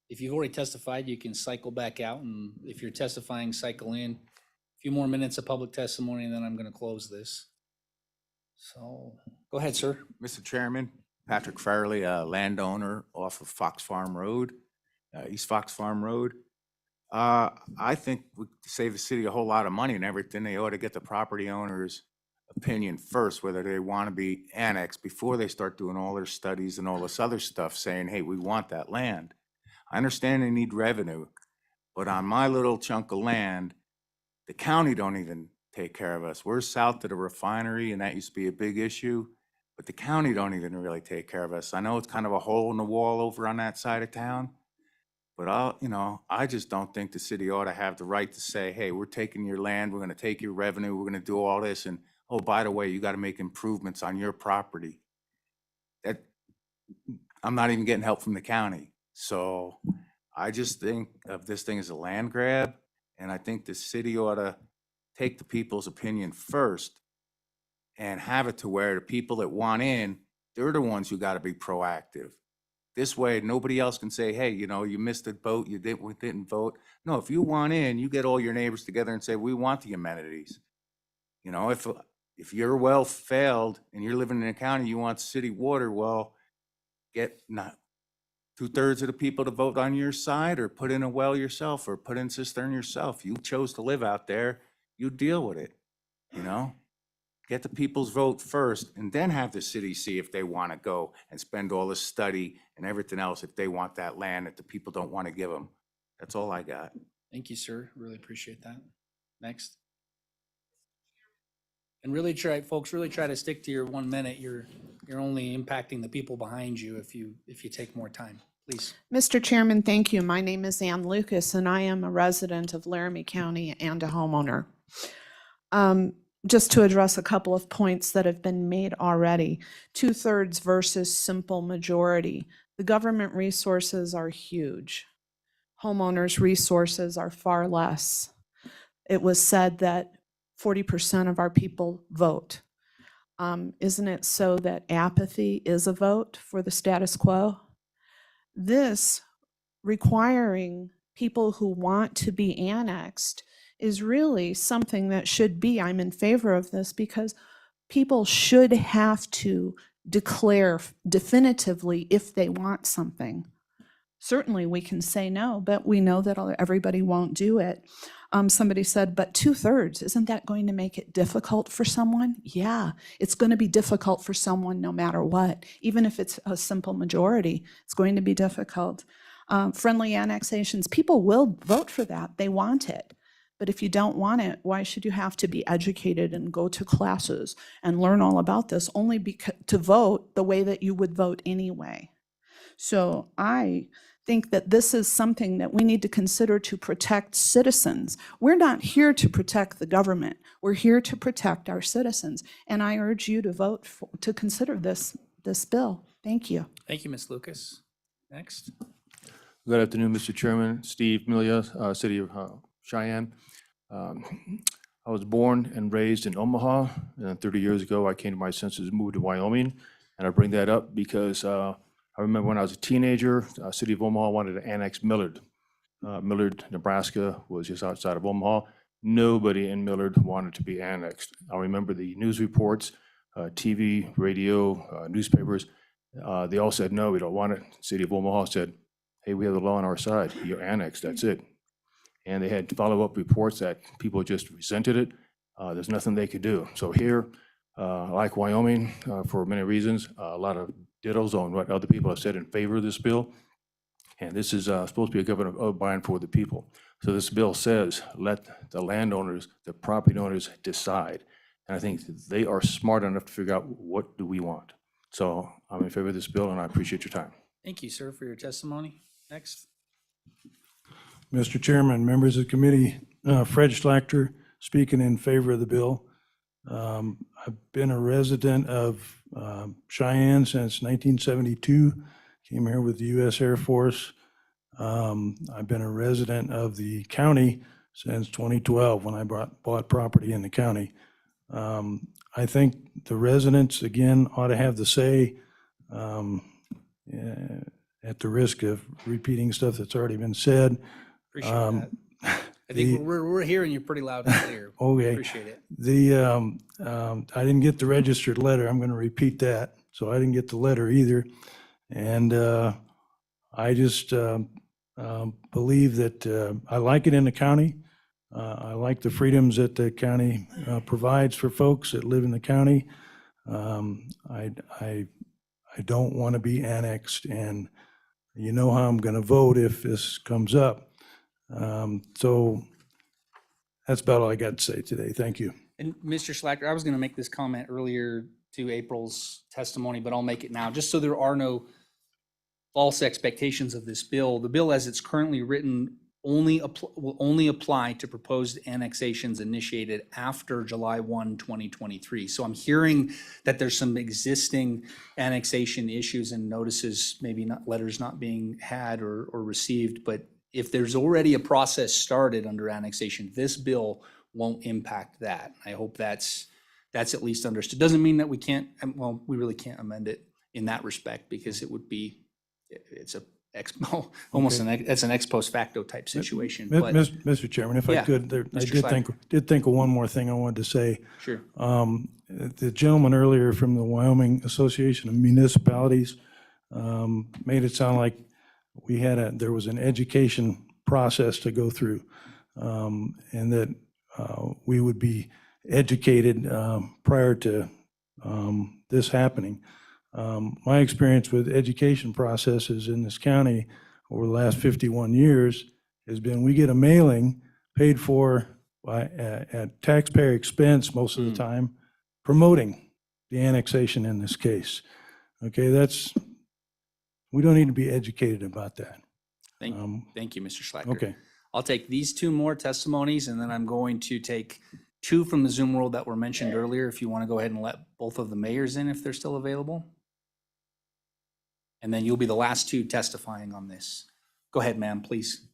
If you've already testified, you can cycle back out, and if you're testifying, cycle in. A few more minutes of public testimony, and then I'm going to close this. So, go ahead, sir. Mr. Chairman, Patrick Farley, a landowner off of Fox Farm Road, East Fox Farm Road. I think we save the city a whole lot of money and everything. They ought to get the property owner's opinion first, whether they want to be annexed before they start doing all their studies and all this other stuff saying, hey, we want that land. I understand they need revenue, but on my little chunk of land, the county don't even take care of us. We're south of the refinery and that used to be a big issue, but the county don't even really take care of us. I know it's kind of a hole in the wall over on that side of town, but I just don't think the city ought to have the right to say, hey, we're taking your land, we're gonna take your revenue, we're gonna do all this, and oh, by the way, you gotta make improvements on your property. That, I'm not even getting help from the county. So I just think of this thing as a land grab, and I think the city ought to take the people's opinion first and have it to where the people that want in, they're the ones who gotta be proactive. This way, nobody else can say, hey, you missed the boat, we didn't vote. No, if you want in, you get all your neighbors together and say, we want the amenities. If your well failed and you're living in a county, you want city water, well, get not 2/3 of the people to vote on your side, or put in a well yourself, or put in cistern yourself. You chose to live out there, you deal with it, Get the people's vote first, and then have the city see if they want to go and spend all this study and everything else if they want that land that the people don't want to give them. That's all I got. Thank you, sir. Really appreciate that. Next. And really try, folks, really try to stick to your 1 minute. You're only impacting the people behind you if you take more time. Please. Mr. Chairman, thank you. My name is Ann Lucas, and I am a resident of Laramie County and a homeowner. Just to address a couple of points that have been made already, 2/3 versus simple majority. The government resources are huge. Homeowners' resources are far less. It was said that 40% of our people vote. Isn't it so that apathy is a vote for the status quo? This requiring people who want to be annexed is really something that should be, I'm in favor of this, because people should have to declare definitively if they want something. Certainly, we can say no, but we know that everybody won't do it. Somebody said, but 2/3, isn't that going to make it difficult for someone? Yeah, it's going to be difficult for someone no matter what. Even if it's a simple majority, it's going to be difficult. Friendly annexations, people will vote for that. They want it. But if you don't want it, why should you have to be educated and go to classes and learn all about this only to vote the way that you would vote anyway? So I think that this is something that we need to consider to protect citizens. We're not here to protect the government. We're here to protect our citizens. And I urge you to vote to consider this bill. Thank you. Thank you, Ms. Lucas. Next. Good afternoon, Mr. Chairman. Steve Milia, City of Cheyenne. I was born and raised in Omaha, and 30 years ago, I came to my senses and moved to Wyoming. And I bring that up because I remember when I was a teenager, City of Omaha wanted to annex Millard. Millard, Nebraska was just outside of Omaha. Nobody in Millard wanted to be annexed. I remember the news reports, TV, radio, newspapers. They all said, no, we don't want it. City of Omaha said, hey, we have the law on our side. You're annexed, that's it. And they had follow-up reports that people just resented it. There's nothing they could do. So here, like Wyoming, for many reasons, a lot of dittos on what other people have said in favor of this bill. And this is supposed to be a government buying for the people. So this bill says, let the landowners, the property owners decide. And I think they are smart enough to figure out what do we want. So I'm in favor of this bill, and I appreciate your time. Thank you, sir, for your testimony. Next. Mr. Chairman, members of the committee, Fred Schlachter, speaking in favor of the bill. I've been a resident of Cheyenne since 1972, came here with the U.S. Air Force. I've been a resident of the county since 2012 when I bought property in the county. I think the residents, again, ought to have the say, at the risk of repeating stuff that's already been said. Appreciate that. I think we're hearing you pretty loud and clear. Okay. Appreciate it. I didn't get the registered letter. I'm going to repeat that. So I didn't get the letter either. And I just believe that I like it in the county. I like the freedoms that the county provides for folks that live in the county. I don't want to be annexed, and you know how I'm going to vote if this comes up. So that's about all I got to say today. Thank you. And Mr. Schlachter, I was going to make this comment earlier to April's testimony, but I'll make it now, just so there are no false expectations of this bill. The bill as it's currently written will only apply to proposed annexations initiated after July 1, 2023. So I'm hearing that there's some existing annexation issues and notices, maybe not letters not being had or received, but if there's already a process started under annexation, this bill won't impact that. I hope that's at least understood. Doesn't mean that we can't, well, we really can't amend it in that respect because it would be, it's a almost that's an ex post facto type situation. But Mr. Chairman, if I could, I did think of one more thing I wanted to say. Sure. The gentleman earlier from the Wyoming Association of Municipalities made it sound like there was an education process to go through, and that we would be educated prior to this happening. My experience with education processes in this county over the last 51 years has been we get a mailing paid for at taxpayer expense most of the time, promoting the annexation in this case. Okay, we don't need to be educated about that. Thank you, Mr. Schlachter. Okay. I'll take these two more testimonies, and then I'm going to take two from the Zoom world that were mentioned earlier, if you want to go ahead and let both of the mayors in if they're still available. And then you'll be the last two testifying on this. Go ahead, ma'am, please.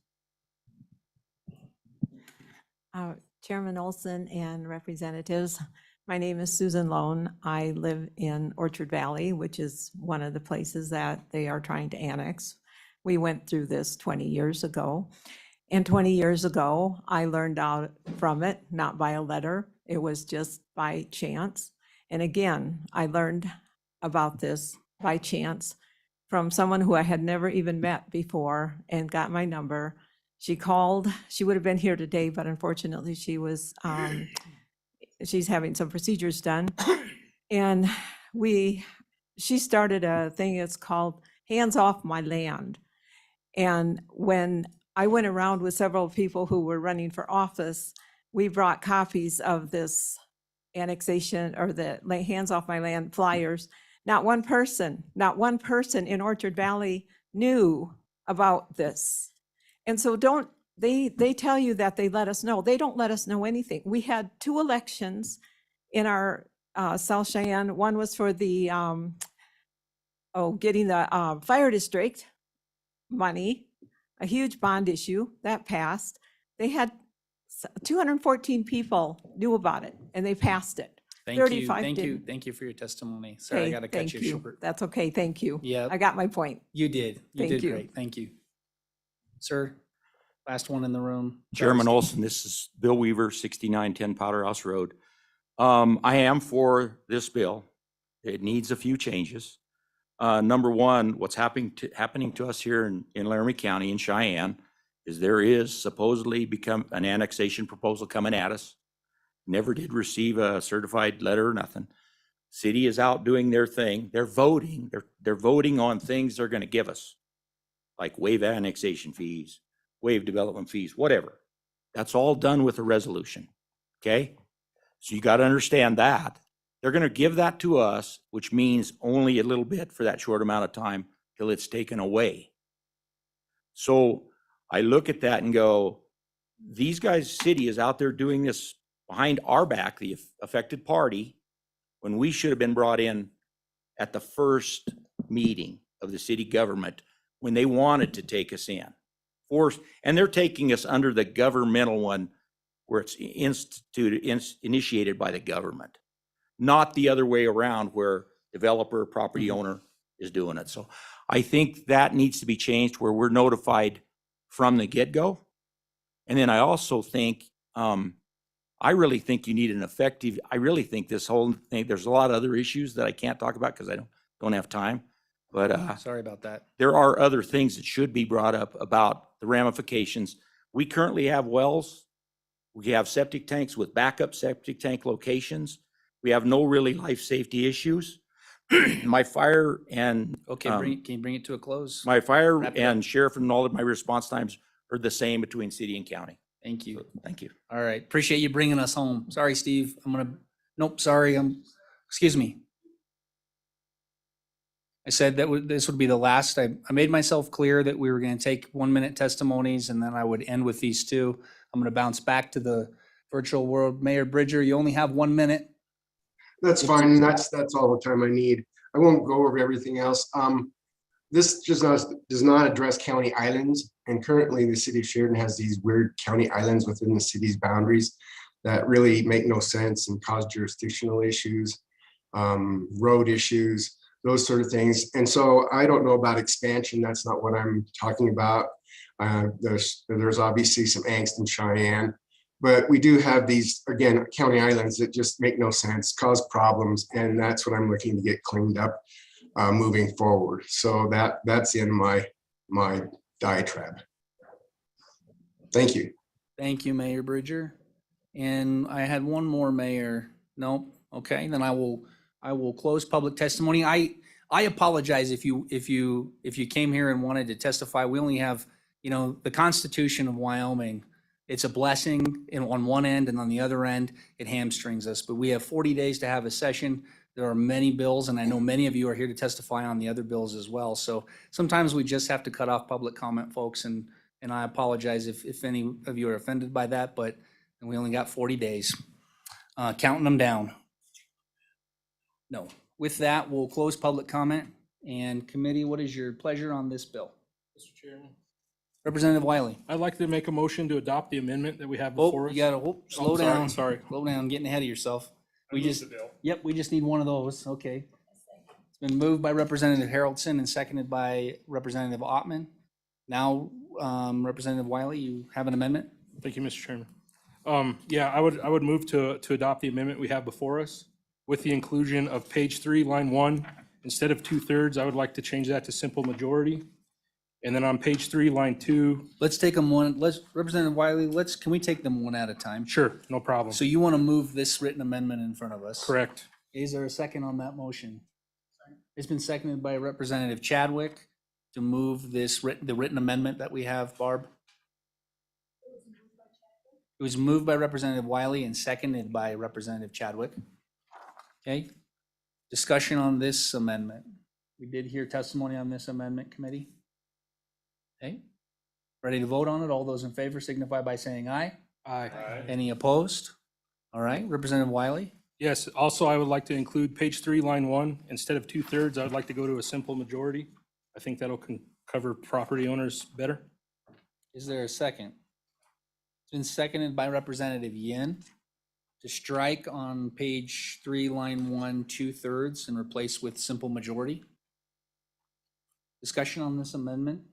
Chairman Olson and representatives, my name is Susan Lone. I live in Orchard Valley, which is one of the places that they are trying to annex. We went through this 20 years ago. And 20 years ago, I learned out from it, not by a letter. It was just by chance. And again, I learned about this by chance from someone who I had never even met before and got my number. She called, she would have been here today, but unfortunately she was, she's having some procedures done. And she started a thing, it's called Hands Off My Land. And when I went around with several people who were running for office, we brought copies of this annexation or the Hands Off My Land flyers. Not one person in Orchard Valley knew about this. And so they tell you that they let us know. They don't let us know anything. We had 2 elections in our South Cheyenne. One was for the, getting the fire district money, a huge bond issue that passed. They had 214 people knew about it and they passed it. Thank you, 35 thank you, didn't. thank you for your testimony. Sorry, I Okay, gotta cut thank you you. short. That's okay, thank you. Yeah. I got my point. You did, you Thank did you. great, thank you. Sir, last one in the room. Chairman Sorry, Olson, this is Bill Weaver, 6910 Powderhouse Road. I am for this bill. It needs a few changes. Number one, what's happening to us here in Laramie County in Cheyenne is there is supposedly become an annexation proposal coming at us. Never did receive a certified letter or nothing. City is out doing their thing. They're voting. They're voting on things they're going to give us, like waive annexation fees, waive development fees, whatever. That's all done with a resolution. Okay? So you got to understand that. They're going to give that to us, which means only a little bit for that short amount of time till it's taken away. So I look at that and go, these guys, city is out there doing this behind our back, the affected party, when we should have been brought in at the first meeting of the city government when they wanted to take us in. And they're taking us under the governmental one where it's initiated by the government, not the other way around where developer, property owner is doing it. So I think that needs to be changed where we're notified from the get-go. And then I also think, I really think you need an effective, I really think this whole thing, there's a lot of other issues that I can't talk about because I don't have time. But sorry about that. there are other things that should be brought up about the ramifications. We currently have wells. We have septic tanks with backup septic tank locations. We have no really life safety issues. My fire and Okay, can you bring it to a close? my fire Wrap it up. and sheriff and all of my response times are the same between city and county. Thank you. Thank you. All right, appreciate you bringing us home. Sorry, Steve, nope, sorry, excuse me. I said that this would be the last. I made myself clear that we were going to take 1-minute testimonies and then I would end with these 2. I'm going to bounce back to the virtual world. Mayor Bridger, you only have 1 minute. That's fine. That's all the time I need. I won't go over everything else. This just does not address county islands. And currently the city of Sheridan has these weird county islands within the city's boundaries that really make no sense and cause jurisdictional issues, road issues, those sort of things. And so I don't know about expansion. That's not what I'm talking about. There's obviously some angst in Cheyenne, but we do have these, again, county islands that just make no sense, cause problems. And that's what I'm looking to get cleaned up moving forward. So that's in my diatribe. Thank you. Thank you, Mayor Bridger. And I had one more, Mayor. Nope. Okay, then I will close public testimony. I apologize if you came here and wanted to testify. We only have, the Constitution of Wyoming. It's a blessing on one end, and on the other end, it hamstrings us. But we have 40 days to have a session. There are many bills, and I know many of you are here to testify on the other bills as well. So sometimes we just have to cut off public comment, folks, and I apologize if any of you are offended by that, but we only got 40 days. Counting them down. No. With that, we'll close public comment. And committee, what is your pleasure on this bill? Mr. Chairman, Representative Wiley. I'd like to make a motion to adopt the amendment that we have Oh, before us. you gotta, slow sorry, down. sorry. Slow down, getting ahead of yourself. I moved the bill. Yep, we just need one of those. Okay. It's been moved by Representative Haroldson and seconded by Representative Ottman. Now, Representative Wiley, you have an amendment? Thank you, Mr. Chairman. Yeah, I would move to adopt the amendment we have before us with the inclusion of page 3, line 1, instead of 2/3, I would like to change that to simple majority. And then on page 3, line 2, Let's take them one, Representative Wiley, can we take them one at a time? sure, no problem. So you want to move this written amendment in front of us? Correct. Is there a second on that motion? It's been seconded by Representative Chadwick to move the written amendment that we have, Barb. It was moved by Representative Wiley and seconded by Representative Chadwick. Okay, discussion on this amendment. We did hear testimony on this amendment, committee. Okay, ready to vote on it? All those in favor signify by saying aye. Aye. Any opposed? All right, Representative Wiley? Yes, also I would like to include page 3, line 1. Instead of 2/3, I would like to go to a simple majority. I think that'll cover property owners better. Is there a second? It's been seconded by Representative Yin to strike on page 3, line 1, 2/3 and replace with simple majority. Discussion on this amendment?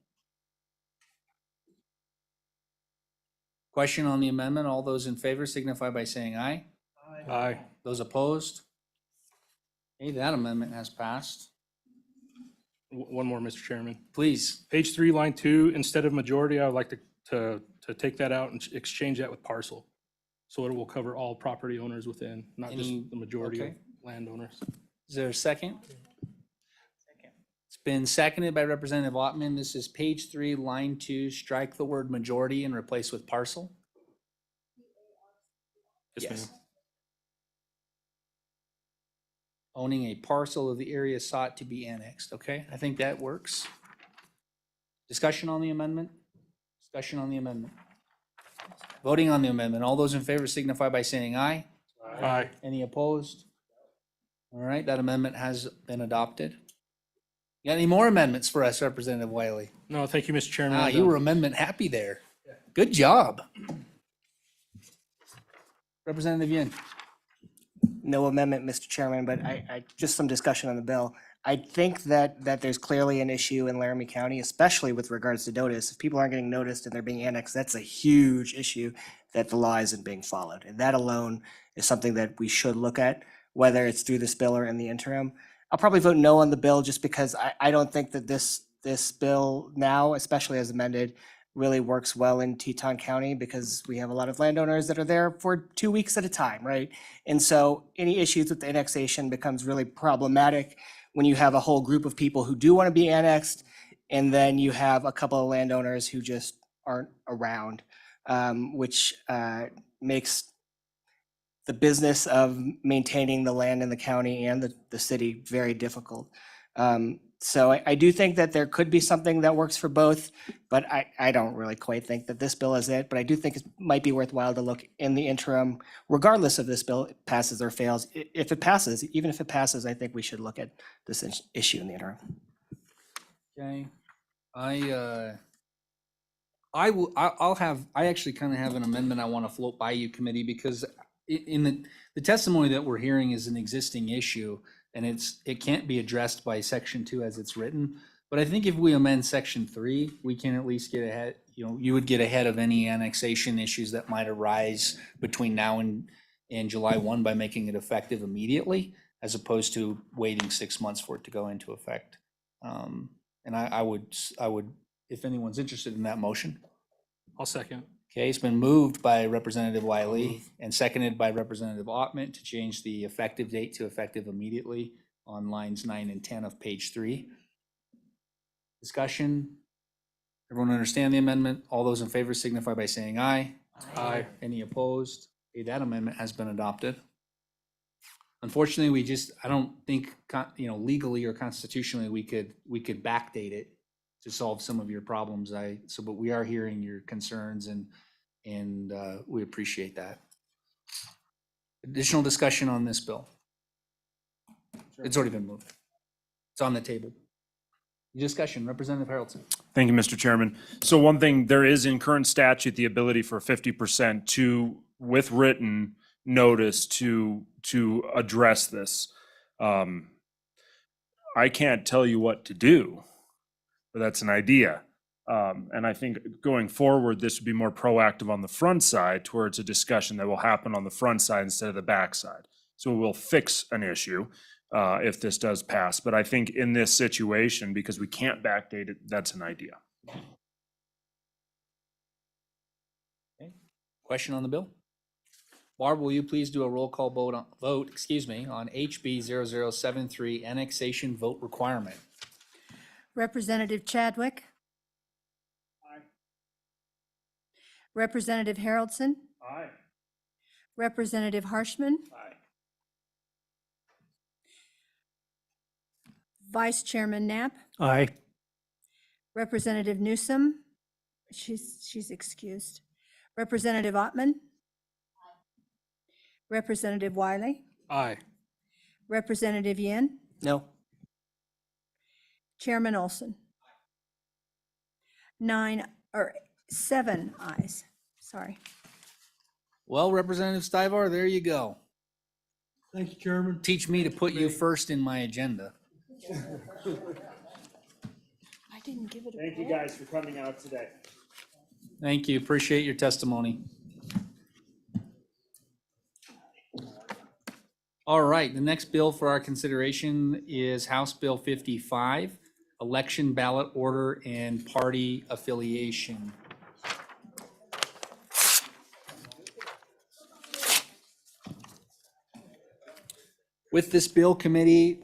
Question on the amendment. All those in favor signify by saying aye. Aye. Those opposed? Okay, that amendment has passed. One more, Mr. Chairman. Please. Page 3, line 2, instead of majority, I would like to take that out and exchange that with parcel. So it will cover all property owners within, not just the majority of okay. landowners. Is there a second? It's been seconded by Representative Ottman. This is page 3, line 2, strike the word majority and replace with parcel. Yes, ma'am. Owning a parcel of the area sought to be annexed, okay? I think that works. Discussion on the amendment? Discussion on the amendment. Voting on the amendment. All those in favor signify by saying aye. Aye. Any opposed? All right, that amendment has been adopted. You got any more amendments for us, Representative Wiley? No, thank you, Mr. Chairman. Ah, you were amendment happy there. Good job. Representative Yin. No amendment, Mr. Chairman, but just some discussion on the bill. I think that there's clearly an issue in Laramie County, especially with regards to notice. If people aren't getting noticed and they're being annexed, that's a huge issue that the law isn't being followed. And that alone is something that we should look at, whether it's through this bill or in the interim. I'll probably vote no on the bill just because I don't think that this bill now, especially as amended, really works well in Teton County because we have a lot of landowners that are there for 2 weeks at a time, right? And so any issues with the annexation becomes really problematic when you have a whole group of people who do want to be annexed, and then you have a couple of landowners who just aren't around, which makes the business of maintaining the land in the county and the city very difficult. So I do think that there could be something that works for both, but I don't really quite think that this bill is it. But I do think it might be worthwhile to look in the interim, regardless of this bill passes or fails. If it passes, even if it passes, I think we should look at this issue in the interim. Okay, I actually kind of have an amendment I want to float by you, committee, because in the testimony that we're hearing is an existing issue, and it can't be addressed by section 2 as it's written. But I think if we amend section 3, we can at least get ahead, you would get ahead of any annexation issues that might arise between now and July 1 by making it effective immediately, as opposed to waiting 6 months for it to go into effect. And I would, if anyone's interested in that motion. I'll second. Okay, it's been moved by Representative Wiley and seconded by Representative Ottman to change the effective date to effective immediately on lines 9 and 10 of page 3. Discussion? Everyone understand the amendment? All those in favor signify by saying aye. Aye. Any opposed? Okay, that amendment has been adopted. Unfortunately, I don't think, legally or constitutionally, we could backdate it to solve some of your problems. But we are hearing your concerns and we appreciate that. Additional discussion on this bill? It's already been moved. It's on the table. Discussion, Representative Harrelson. Thank you, Mr. Chairman. So one thing, there is in current statute the ability for 50% to, with written notice, to address this. I can't tell you what to do, but that's an idea. And I think going forward, this would be more proactive on the front side towards a discussion that will happen on the front side instead of the back side. So we'll fix an issue. if this does pass. But I think in this situation, because we can't backdate it, that's an idea. Question on the bill? Barb, will you please do a roll call vote on HB 0073 annexation vote requirement? Representative Chadwick? Aye. Representative Haroldson? Aye. Representative Harshman? Aye. Vice Chairman Knapp? Aye. Representative Newsom? She's excused. Representative Ottman? Representative Wiley? Aye. Representative Yin? No. Chairman Olson? 7 ayes, sorry. Well, Representative Stivar, there you go. Thank you, Chairman. Teach me to put you first in my agenda. I didn't give it a Thank you guys for coming out today. Thank you. Appreciate your testimony. All right, the next bill for our consideration is House Bill 55, election ballot order and party affiliation. With this bill committee,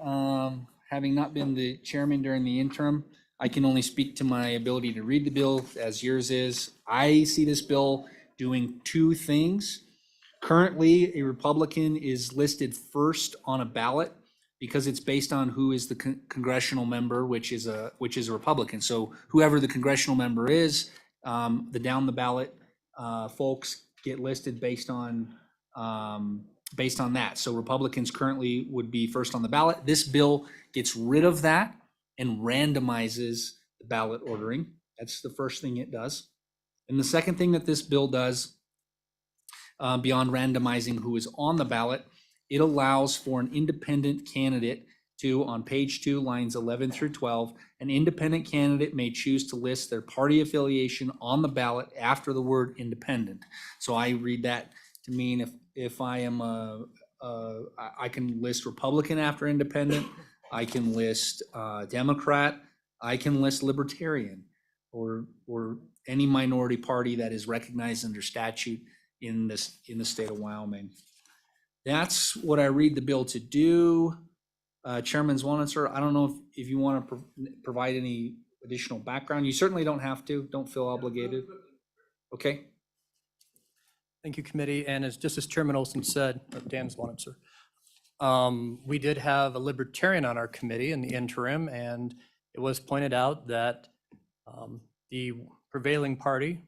having not been the chairman during the interim, I can only speak to my ability to read the bill as yours is. I see this bill doing two things. Currently, a Republican is listed first on a ballot because it's based on who is the congressional member, which is a Republican. So whoever the congressional member is, the down the ballot folks get listed based on that. So Republicans currently would be first on the ballot. This bill gets rid of that and randomizes the ballot ordering. That's the first thing it does. And the second thing that this bill does, beyond randomizing who is on the ballot, it allows for an independent candidate to, on page 2, lines 11 through 12, an independent candidate may choose to list their party affiliation on the ballot after the word independent. So I read that to mean if I am I can list Republican after independent, I can list Democrat, I can list Libertarian, or any minority party that is recognized under statute in the state of Wyoming. That's what I read the bill to do. Chairman Zwanitzer, I don't know if you want to provide any additional background. You certainly don't have to. Don't feel obligated. Okay. Thank you, committee. And as Chairman Olson said, or Dan Zwanitzer, we did have a Libertarian on our committee in the interim, and it was pointed out that the prevailing party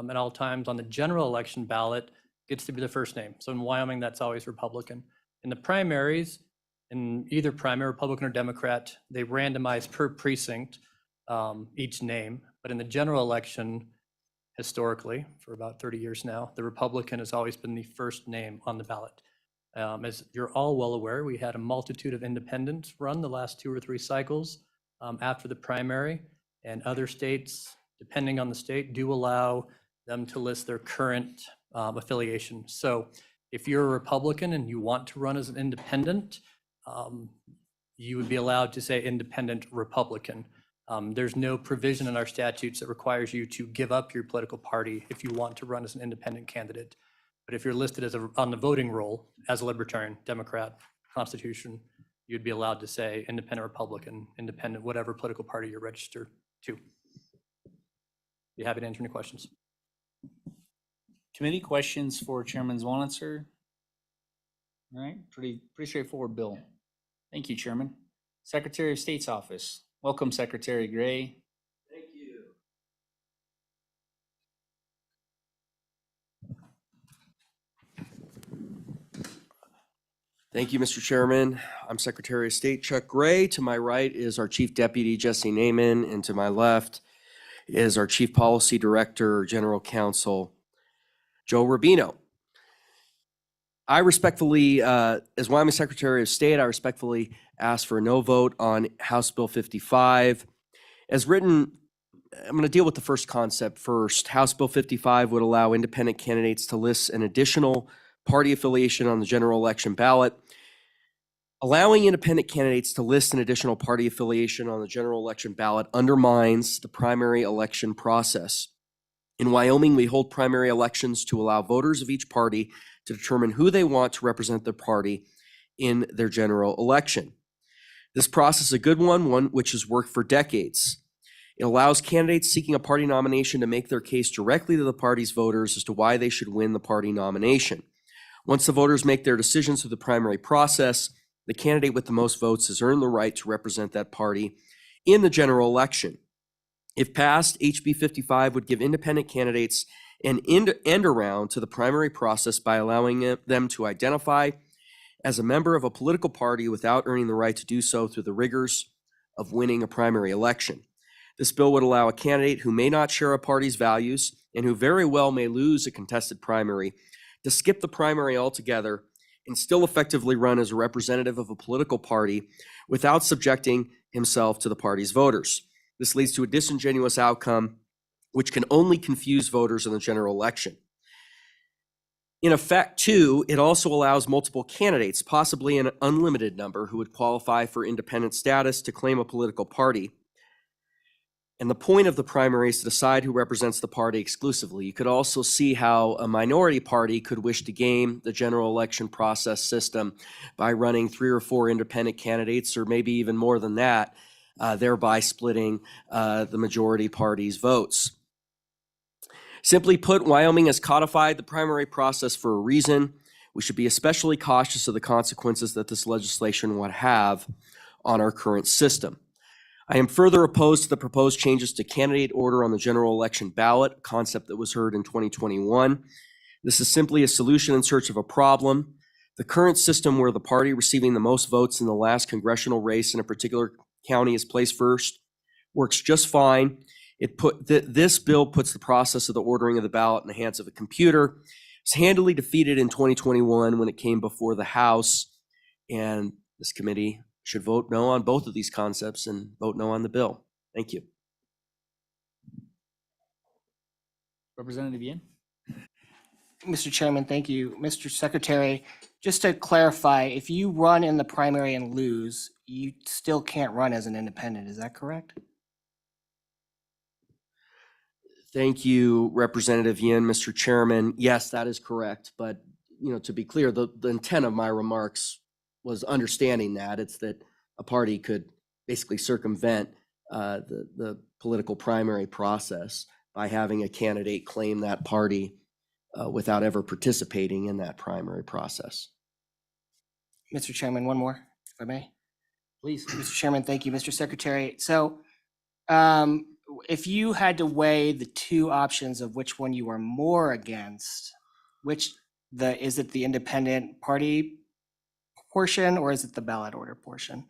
at all times on the general election ballot gets to be the first name. So in Wyoming, that's always Republican. In the primaries, in either primary, Republican or Democrat, they randomize per precinct each name. But in the general election, historically, for about 30 years now, the Republican has always been the first name on the ballot. As you're all well aware, we had a multitude of independents run the last 2 or 3 cycles after the primary, and other states, depending on the state, do allow them to list their current affiliation. So if you're a Republican and you want to run as an independent, you would be allowed to say independent Republican. There's no provision in our statutes that requires you to give up your political party if you want to run as an independent candidate. But if you're listed as on the voting roll as a Libertarian, Democrat, Constitution, you'd be allowed to say independent Republican, independent, whatever political party you're registered to. Be happy to answer any questions. Committee questions for Chairman Zwanitzer? All right, pretty straightforward bill. Thank you, Chairman. Secretary of State's office. Welcome, Secretary Gray. Thank you. Thank you, Mr. Chairman. I'm Secretary of State Chuck Gray. To my right is our Chief Deputy Jesse Naiman, and to my left is our Chief Policy Director, General Counsel Joe Rubino. I respectfully, as Wyoming Secretary of State, I respectfully ask for a no vote on House Bill 55. As written, I'm going to deal with the first concept first. House Bill 55 would allow independent candidates to list an additional party affiliation on the general election ballot. Allowing independent candidates to list an additional party affiliation on the general election ballot undermines the primary election process. In Wyoming, we hold primary elections to allow voters of each party to determine who they want to represent their party in their general election. This process is a good one which has worked for decades. It allows candidates seeking a party nomination to make their case directly to the party's voters as to why they should win the party nomination. Once the voters make their decisions through the primary process, the candidate with the most votes has earned the right to represent that party in the general election. If passed, HB 55 would give independent candidates an end around to the primary process by allowing them to identify as a member of a political party without earning the right to do so through the rigors of winning a primary election. This bill would allow a candidate who may not share a party's values and who very well may lose a contested primary to skip the primary altogether and still effectively run as a representative of a political party without subjecting himself to the party's voters. This leads to a disingenuous outcome which can only confuse voters in the general election. In effect, too, it also allows multiple candidates, possibly an unlimited number, who would qualify for independent status to claim a political party. And the point of the primary is to decide who represents the party exclusively. You could also see how a minority party could wish to game the general election process system by running 3 or 4 independent candidates, or maybe even more than that, thereby splitting the majority party's votes. Simply put, Wyoming has codified the primary process for a reason. We should be especially cautious of the consequences that this legislation would have on our current system. I am further opposed to the proposed changes to candidate order on the general election ballot, a concept that was heard in 2021. This is simply a solution in search of a problem. The current system where the party receiving the most votes in the last congressional race in a particular county is placed first works just fine. This bill puts the process of the ordering of the ballot in the hands of a computer. It was handily defeated in 2021 when it came before the House, and this committee should vote no on both of these concepts and vote no on the bill. Thank you. Representative Yin? Mr. Chairman, thank you. Mr. Secretary, just to clarify, if you run in the primary and lose, you still can't run as an independent, is that correct? Thank you, Representative Yin, Mr. Chairman. Yes, that is correct. But, to be clear, the intent of my remarks was understanding that. It's that a party could basically circumvent the political primary process by having a candidate claim that party without ever participating in that primary process. Mr. Chairman, one more, if I may. Please. Mr. Chairman, thank you. Mr. Secretary, so if you had to weigh the 2 options of which one you are more against, is it the independent party portion or is it the ballot order portion?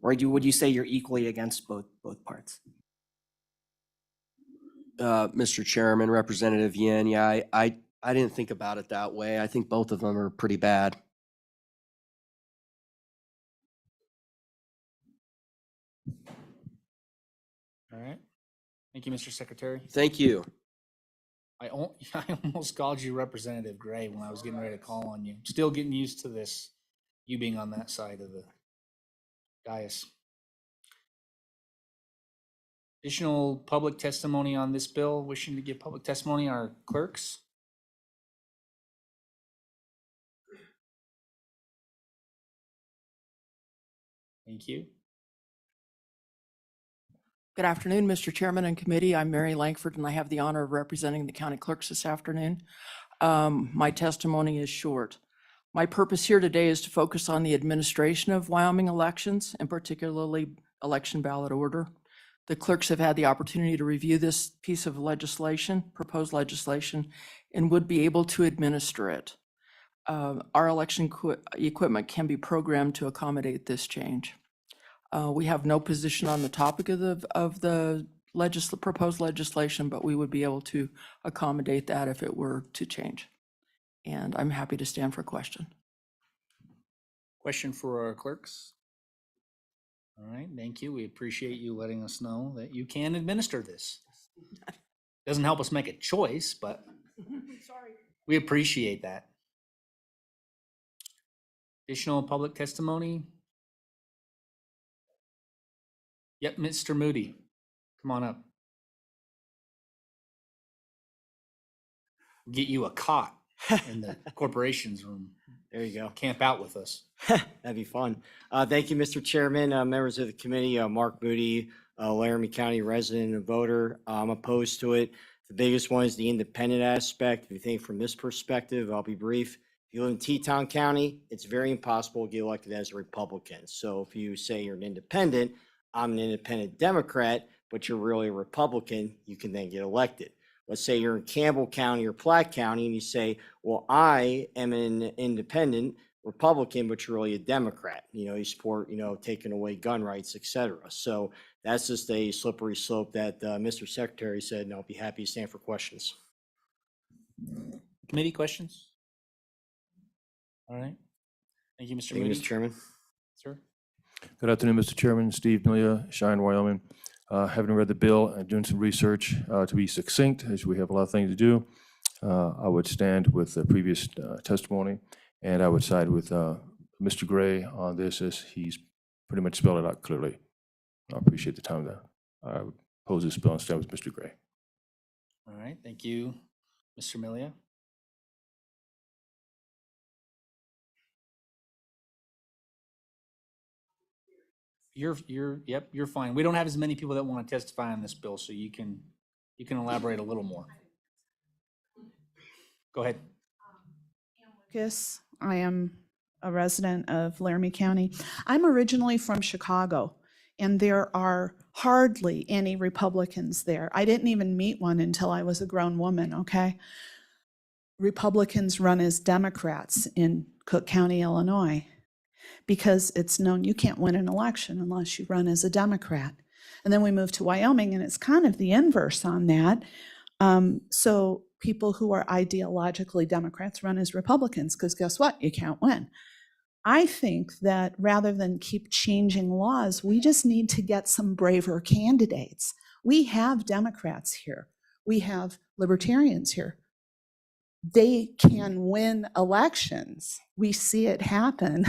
Or would you say you're equally against both parts? Mr. Chairman, Representative Yin, yeah, I didn't think about it that way. I think both of them are pretty bad. All right. Thank you, Mr. Secretary. Thank you. I almost called you Representative Gray when I was getting ready to call on you. Still getting used to this, you being on that side of the dais. Additional public testimony on this bill. Wishing to give public testimony are clerks. Thank you. Good afternoon, Mr. Chairman and committee. I'm Mary Langford, and I have the honor of representing the county clerks this afternoon. My testimony is short. My purpose here today is to focus on the administration of Wyoming elections, and particularly election ballot order. The clerks have had the opportunity to review this piece of legislation, proposed legislation, and would be able to administer it. Our election equipment can be programmed to accommodate this change. We have no position on the topic of the proposed legislation, but we would be able to accommodate that if it were to change. And I'm happy to stand for question. Question for our clerks. All right, thank you. We appreciate you letting us know that you can administer this. Doesn't help us make a choice, but we appreciate that. Additional public testimony? Yep, Mr. Moody, come on up. Get you a cot in the corporation's room. There you go. Camp out with us. That'd be fun. Thank you, Mr. Chairman, members of the committee, Mark Moody, Laramie County resident and voter. I'm opposed to it. The biggest one is the independent aspect. If you think from this perspective, I'll be brief. If you live in Teton County, it's very impossible to get elected as a Republican. So if you say you're an independent, I'm an independent Democrat, but you're really a Republican, you can then get elected. Let's say you're in Campbell County or Platte County and you say, well, I am an independent Republican, but you're really a Democrat. You support, taking away gun rights, et cetera. So that's just a slippery slope that Mr. Secretary said, and I'll be happy to stand for questions. Committee questions? All right. Thank you, Mr. Thank you, Moody. Mr. Chairman. Sir? Good afternoon, Mr. Chairman. Steve Milia, Cheyenne, Wyoming. Having read the bill and doing some research, to be succinct, as we have a lot of things to do, I would stand with the previous testimony, and I would side with Mr. Gray on this, as he's pretty much spelled it out clearly. I appreciate the time that I would oppose this bill and stand with Mr. Gray. All right, thank you, Mr. Milia. You're fine. We don't have as many people that want to testify on this bill, so you can elaborate a little more. Go ahead. Lucas, I am a resident of Laramie County. I'm originally from Chicago, and there are hardly any Republicans there. I didn't even meet one until I was a grown woman, okay? Republicans run as Democrats in Cook County, Illinois, because it's known you can't win an election unless you run as a Democrat. And then we move to Wyoming, and it's kind of the inverse on that. So people who are ideologically Democrats run as Republicans, because guess what? You can't win. I think that rather than keep changing laws, we just need to get some braver candidates. We have Democrats here. We have libertarians here. They can win elections. We see it happen.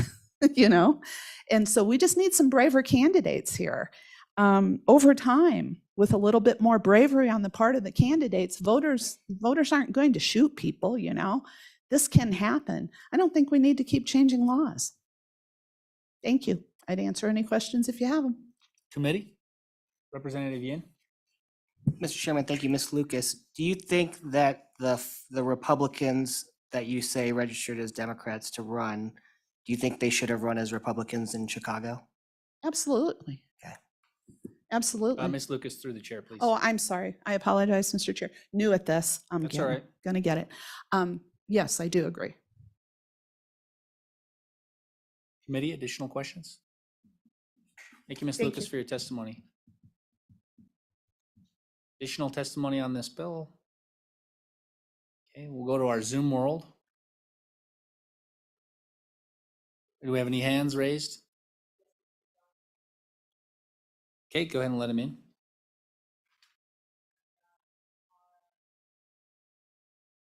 And so we just need some braver candidates here. Over time, with a little bit more bravery on the part of the candidates, voters aren't going to shoot people, This can happen. I don't think we need to keep changing laws. Thank you. I'd answer any questions if you have them. Committee? Representative Yin? Mr. Chairman, thank you. Ms. Lucas, do you think that the Republicans that you say registered as Democrats to run, do you think they should have run as Republicans in Chicago? Absolutely. Okay. Absolutely. Ms. Lucas, through the chair, please. Oh, I'm sorry. I apologize, Mr. Chair. New at this. That's all right. Gonna get it. Yes, I do agree. Committee, additional questions? Thank you, Ms. Thank Lucas, you. for your testimony. Additional testimony on this bill? Okay, we'll go to our Zoom world. Do we have any hands raised? Okay, go ahead and let him in.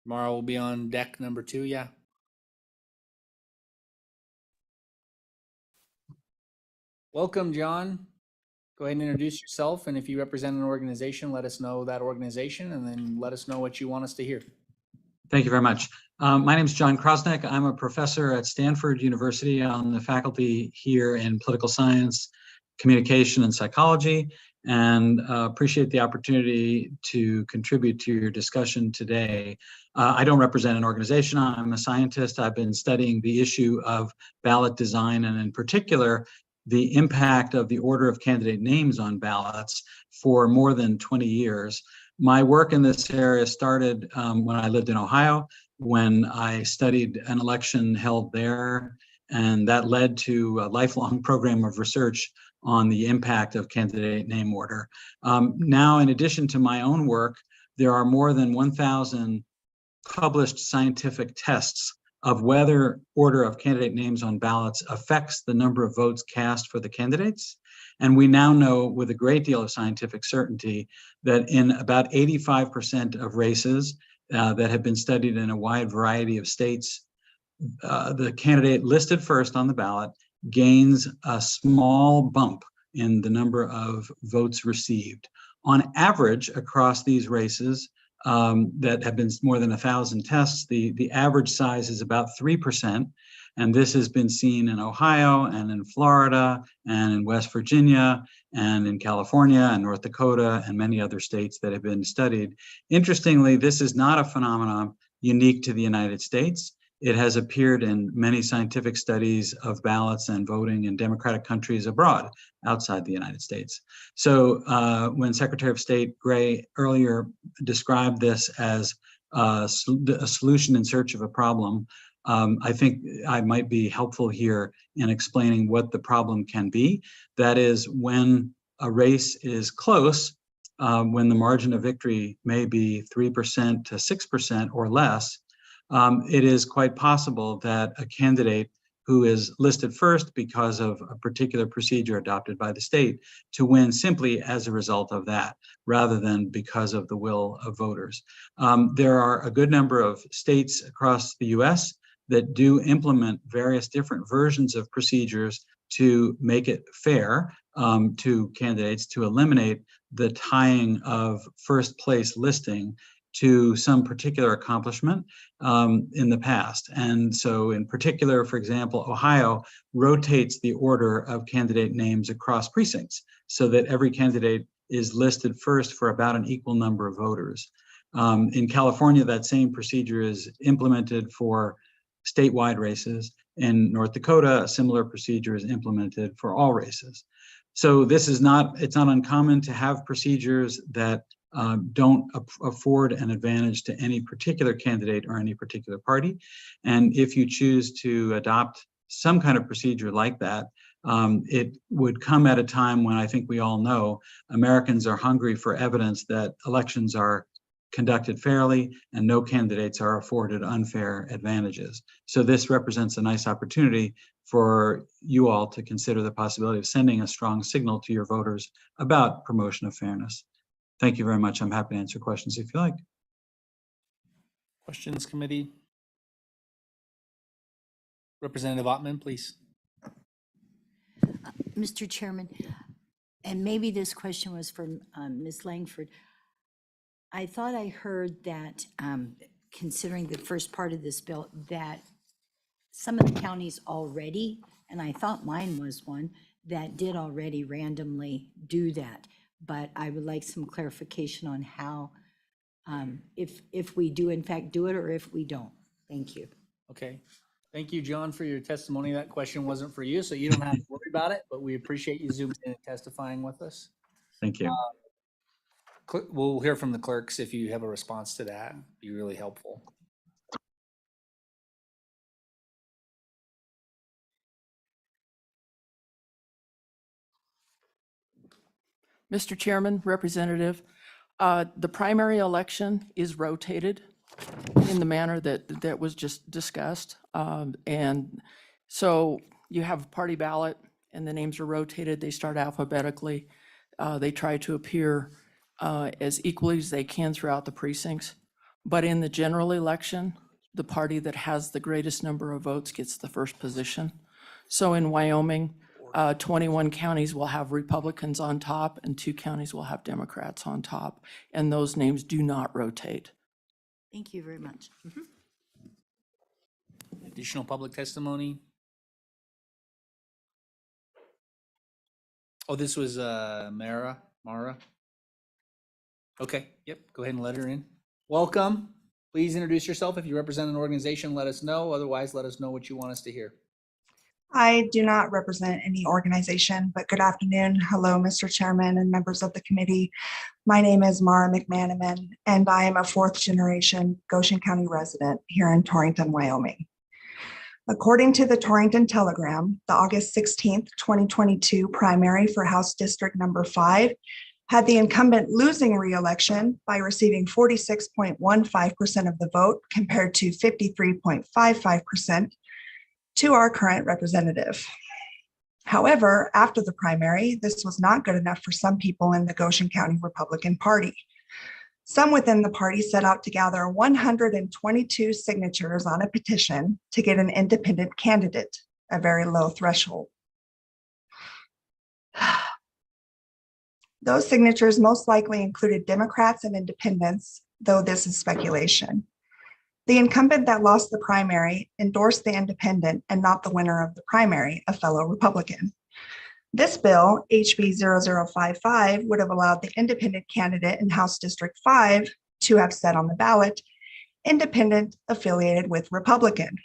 Tomorrow we'll be on deck number 2, yeah. Welcome, John. Go ahead and introduce yourself, and if you represent an organization, let us know that organization, and then let us know what you want us to hear. Thank you very much. My name is John Krosnick. I'm a professor at Stanford University on the faculty here in political science, communication, and psychology, and appreciate the opportunity to contribute to your discussion today. I don't represent an organization. I'm a scientist. I've been studying the issue of ballot design, and in particular, the impact of the order of candidate names on ballots for more than 20 years. My work in this area started when I lived in Ohio, when I studied an election held there, and that led to a lifelong program of research on the impact of candidate name order. Now, in addition to my own work, there are more than 1,000 published scientific tests of whether order of candidate names on ballots affects the number of votes cast for the candidates. And we now know with a great deal of scientific certainty that in about 85% of races that have been studied in a wide variety of states, the candidate listed first on the ballot gains a small bump in the number of votes received. On average, across these races that have been more than 1,000 tests, the average size is about 3%. And this has been seen in Ohio and in Florida and in West Virginia and in California and North Dakota and many other states that have been studied. Interestingly, this is not a phenomenon unique to the United States. It has appeared in many scientific studies of ballots and voting in democratic countries abroad, outside the United States. So when Secretary of State Gray earlier described this as a solution in search of a problem, I think I might be helpful here in explaining what the problem can be. That is, when a race is close, when the margin of victory may be 3% to 6% or less, it is quite possible that a candidate who is listed first because of a particular procedure adopted by the state to win simply as a result of that, rather than because of the will of voters. There are a good number of states across the US that do implement various different versions of procedures to make it fair to candidates, to eliminate the tying of first place listing to some particular accomplishment in the past. And so in particular, for example, Ohio rotates the order of candidate names across precincts so that every candidate is listed first for about an equal number of voters. In California, that same procedure is implemented for statewide races. In North Dakota, a similar procedure is implemented for all races. So this is it's not uncommon to have procedures that don't afford an advantage to any particular candidate or any particular party. And if you choose to adopt some kind of procedure like that, it would come at a time when I think we all know Americans are hungry for evidence that elections are conducted fairly and no candidates are afforded unfair advantages. So this represents a nice opportunity for you all to consider the possibility of sending a strong signal to your voters about promotion of fairness. Thank you very much. I'm happy to answer questions if you like. Questions, committee? Representative Ottman, please. Mr. Chairman, and maybe this question was for Ms. Langford. I thought I heard that, considering the first part of this bill, that some of the counties already, and I thought mine was one, that did already randomly do that. But I would like some clarification on how, if we do in fact do it or if we don't. Thank you. Okay. Thank you, John, for your testimony. That question wasn't for you, so you don't have to worry about it, but we appreciate you zooming in and testifying with us. Thank you. We'll hear from the clerks if you have a response to that. It'd be really helpful. Mr. Chairman, Representative, the primary election is rotated in the manner that was just discussed. And so you have a party ballot and the names are rotated. They start alphabetically. They try to appear as equally as they can throughout the precincts. But in the general election, the party that has the greatest number of votes gets the first position. So in Wyoming, 21 counties will have Republicans on top and 2 counties will have Democrats on top. And those names do not rotate. Thank you very much. Additional public testimony? Oh, this was Mara? Okay, yep, go ahead and let her in. Welcome. Please introduce yourself. If you represent an organization, let us know. Otherwise, let us know what you want us to hear. I do not represent any organization, but good afternoon. Hello, Mr. Chairman and members of the committee. My name is Mara McManaman, and I am a 4th generation Goshen County resident here in Torrington, Wyoming. According to the Torrington Telegram, the August 16th, 2022 primary for House District number 5 had the incumbent losing re-election by receiving 46.15% of the vote compared to 53.55% to our current representative. However, after the primary, this was not good enough for some people in the Goshen County Republican Party. Some within the party set out to gather 122 signatures on a petition to get an independent candidate, a very low threshold. Those signatures most likely included Democrats and independents, though this is speculation. The incumbent that lost the primary endorsed the independent and not the winner of the primary, a fellow Republican. This bill, HB 0055, would have allowed the independent candidate in House District 5 to have said on the ballot, independent affiliated with Republican.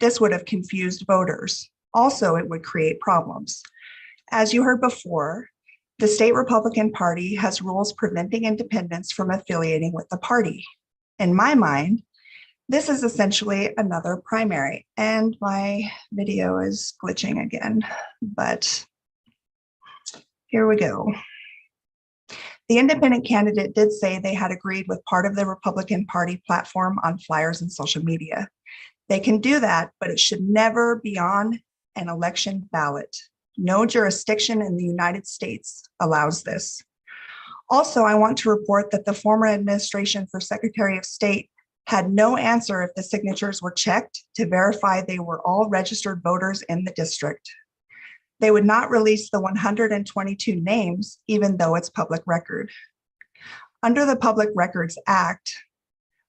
This would have confused voters. Also, it would create problems. As you heard before, the state Republican Party has rules preventing independents from affiliating with the party. In my mind, this is essentially another primary, and my video is glitching again, but here we go. The independent candidate did say they had agreed with part of the Republican Party platform on flyers and social media. They can do that, but it should never be on an election ballot. No jurisdiction in the United States allows this. Also, I want to report that the former administration for Secretary of State had no answer if the signatures were checked to verify they were all registered voters in the district. They would not release the 122 names, even though it's public record. Under the Public Records Act,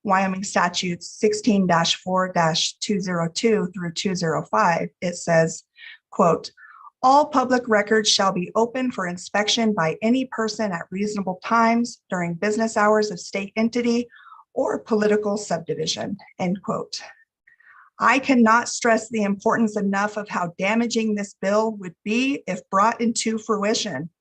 Wyoming statutes 16-4-202 through 205, it says, quote, all public records shall be open for inspection by any person at reasonable times during business hours of state entity or political subdivision, end quote. I cannot stress the importance enough of how damaging this bill would be if brought into fruition.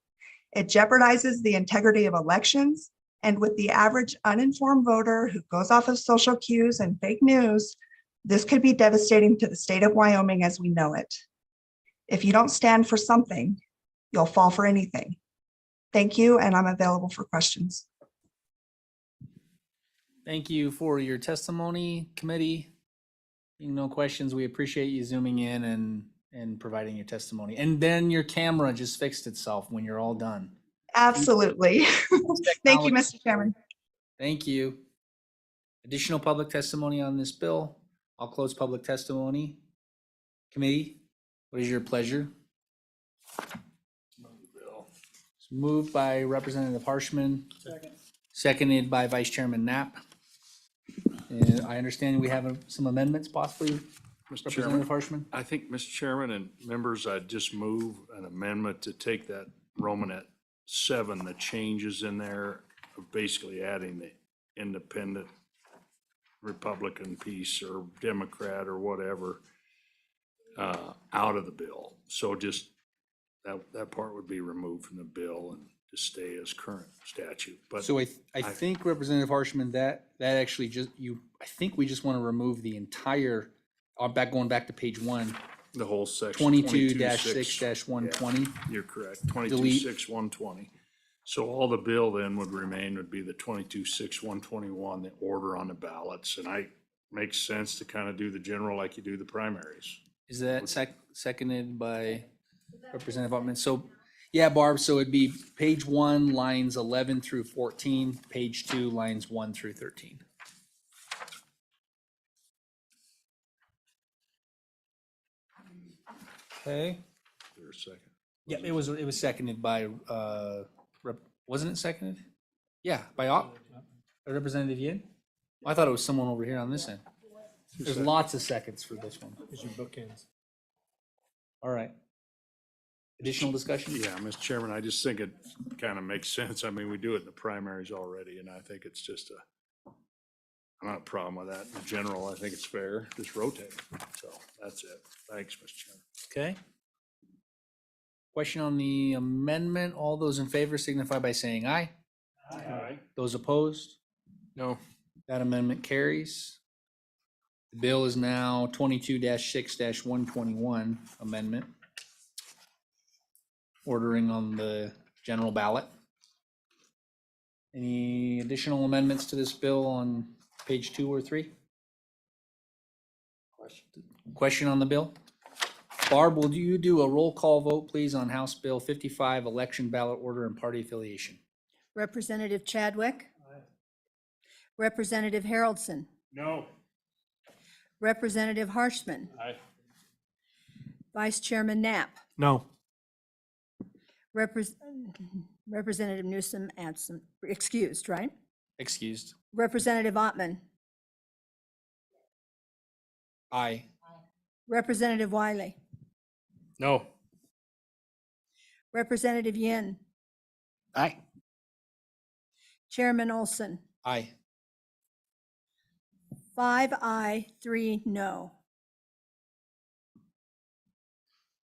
It jeopardizes the integrity of elections, and with the average uninformed voter who goes off of social cues and fake news, this could be devastating to the state of Wyoming as we know it. If you don't stand for something, you'll fall for anything. Thank you, and I'm available for questions. Thank you for your testimony, committee. No questions. We appreciate you zooming in and providing your testimony. And then your camera just fixed itself when you're all done. Absolutely. Thank you, Mr. Chairman. Thank you. Additional public testimony on this bill. I'll close public testimony. Committee, what is your pleasure? It's moved by Representative Harshman. Seconded by Vice Chairman Knapp. And I understand we have some amendments possibly, Mr. Chairman, Representative Harshman? I think, Mr. Chairman and members, I'd just move an amendment to take that Romanet 7, the changes in there of basically adding the independent Republican piece or Democrat or whatever out of the bill. So just that part would be removed from the bill and to stay as current statute. But So I think Representative Harshman, that actually I think we just want to remove the entire, going back to page 1, the whole section. 22-6-120. Yeah, you're correct, 22-6-120. So all the bill then would remain would be the 22-6-121, the order on the ballots. And makes sense to kind of do the general like you do the primaries. Is that seconded by Representative Altman? So, yeah, Barb, so it'd be page 1, lines 11 through 14, page 2, lines 1 through 13. Okay. Is there a second? Yeah, it was seconded by, wasn't it seconded? Yeah, by Representative Yin? I thought it was someone over here on this end. There's lots of seconds for this one. All right. Additional discussion? Yeah, Mr. Chairman, I just think it kind of makes sense. I mean, we do it in the primaries already, and I think it's just I'm not a problem with that. In general, I think it's fair, just rotate. So that's it. Thanks, Mr. Chairman. Okay. Question on the amendment. All those in favor signify by saying aye. Aye. Those opposed? No. That amendment carries. The bill is now 22-6-121 amendment. Ordering on the general ballot. Any additional amendments to this bill on page 2 or 3? Question on the bill? Barb, will you do a roll call vote, please, on House Bill 55, election ballot order and party affiliation? Representative Chadwick? Representative Haroldson? No. Representative Harshman? Aye. Vice Chairman Knapp? No. Representative Newsom absent, excused, right? Excused. Representative Ottman, Aye. Representative Wiley, No. Representative Yin, Aye. Chairman Olson, Aye. 5 aye, 3 no.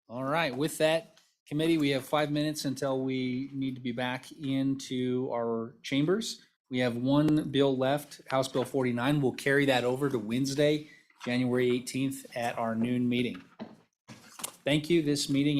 All right, with that, committee, we have 5 minutes until we need to be back into our chambers. We have one bill left, House Bill 49. We'll carry that over to Wednesday, January 18th at our noon meeting. Thank you. This meeting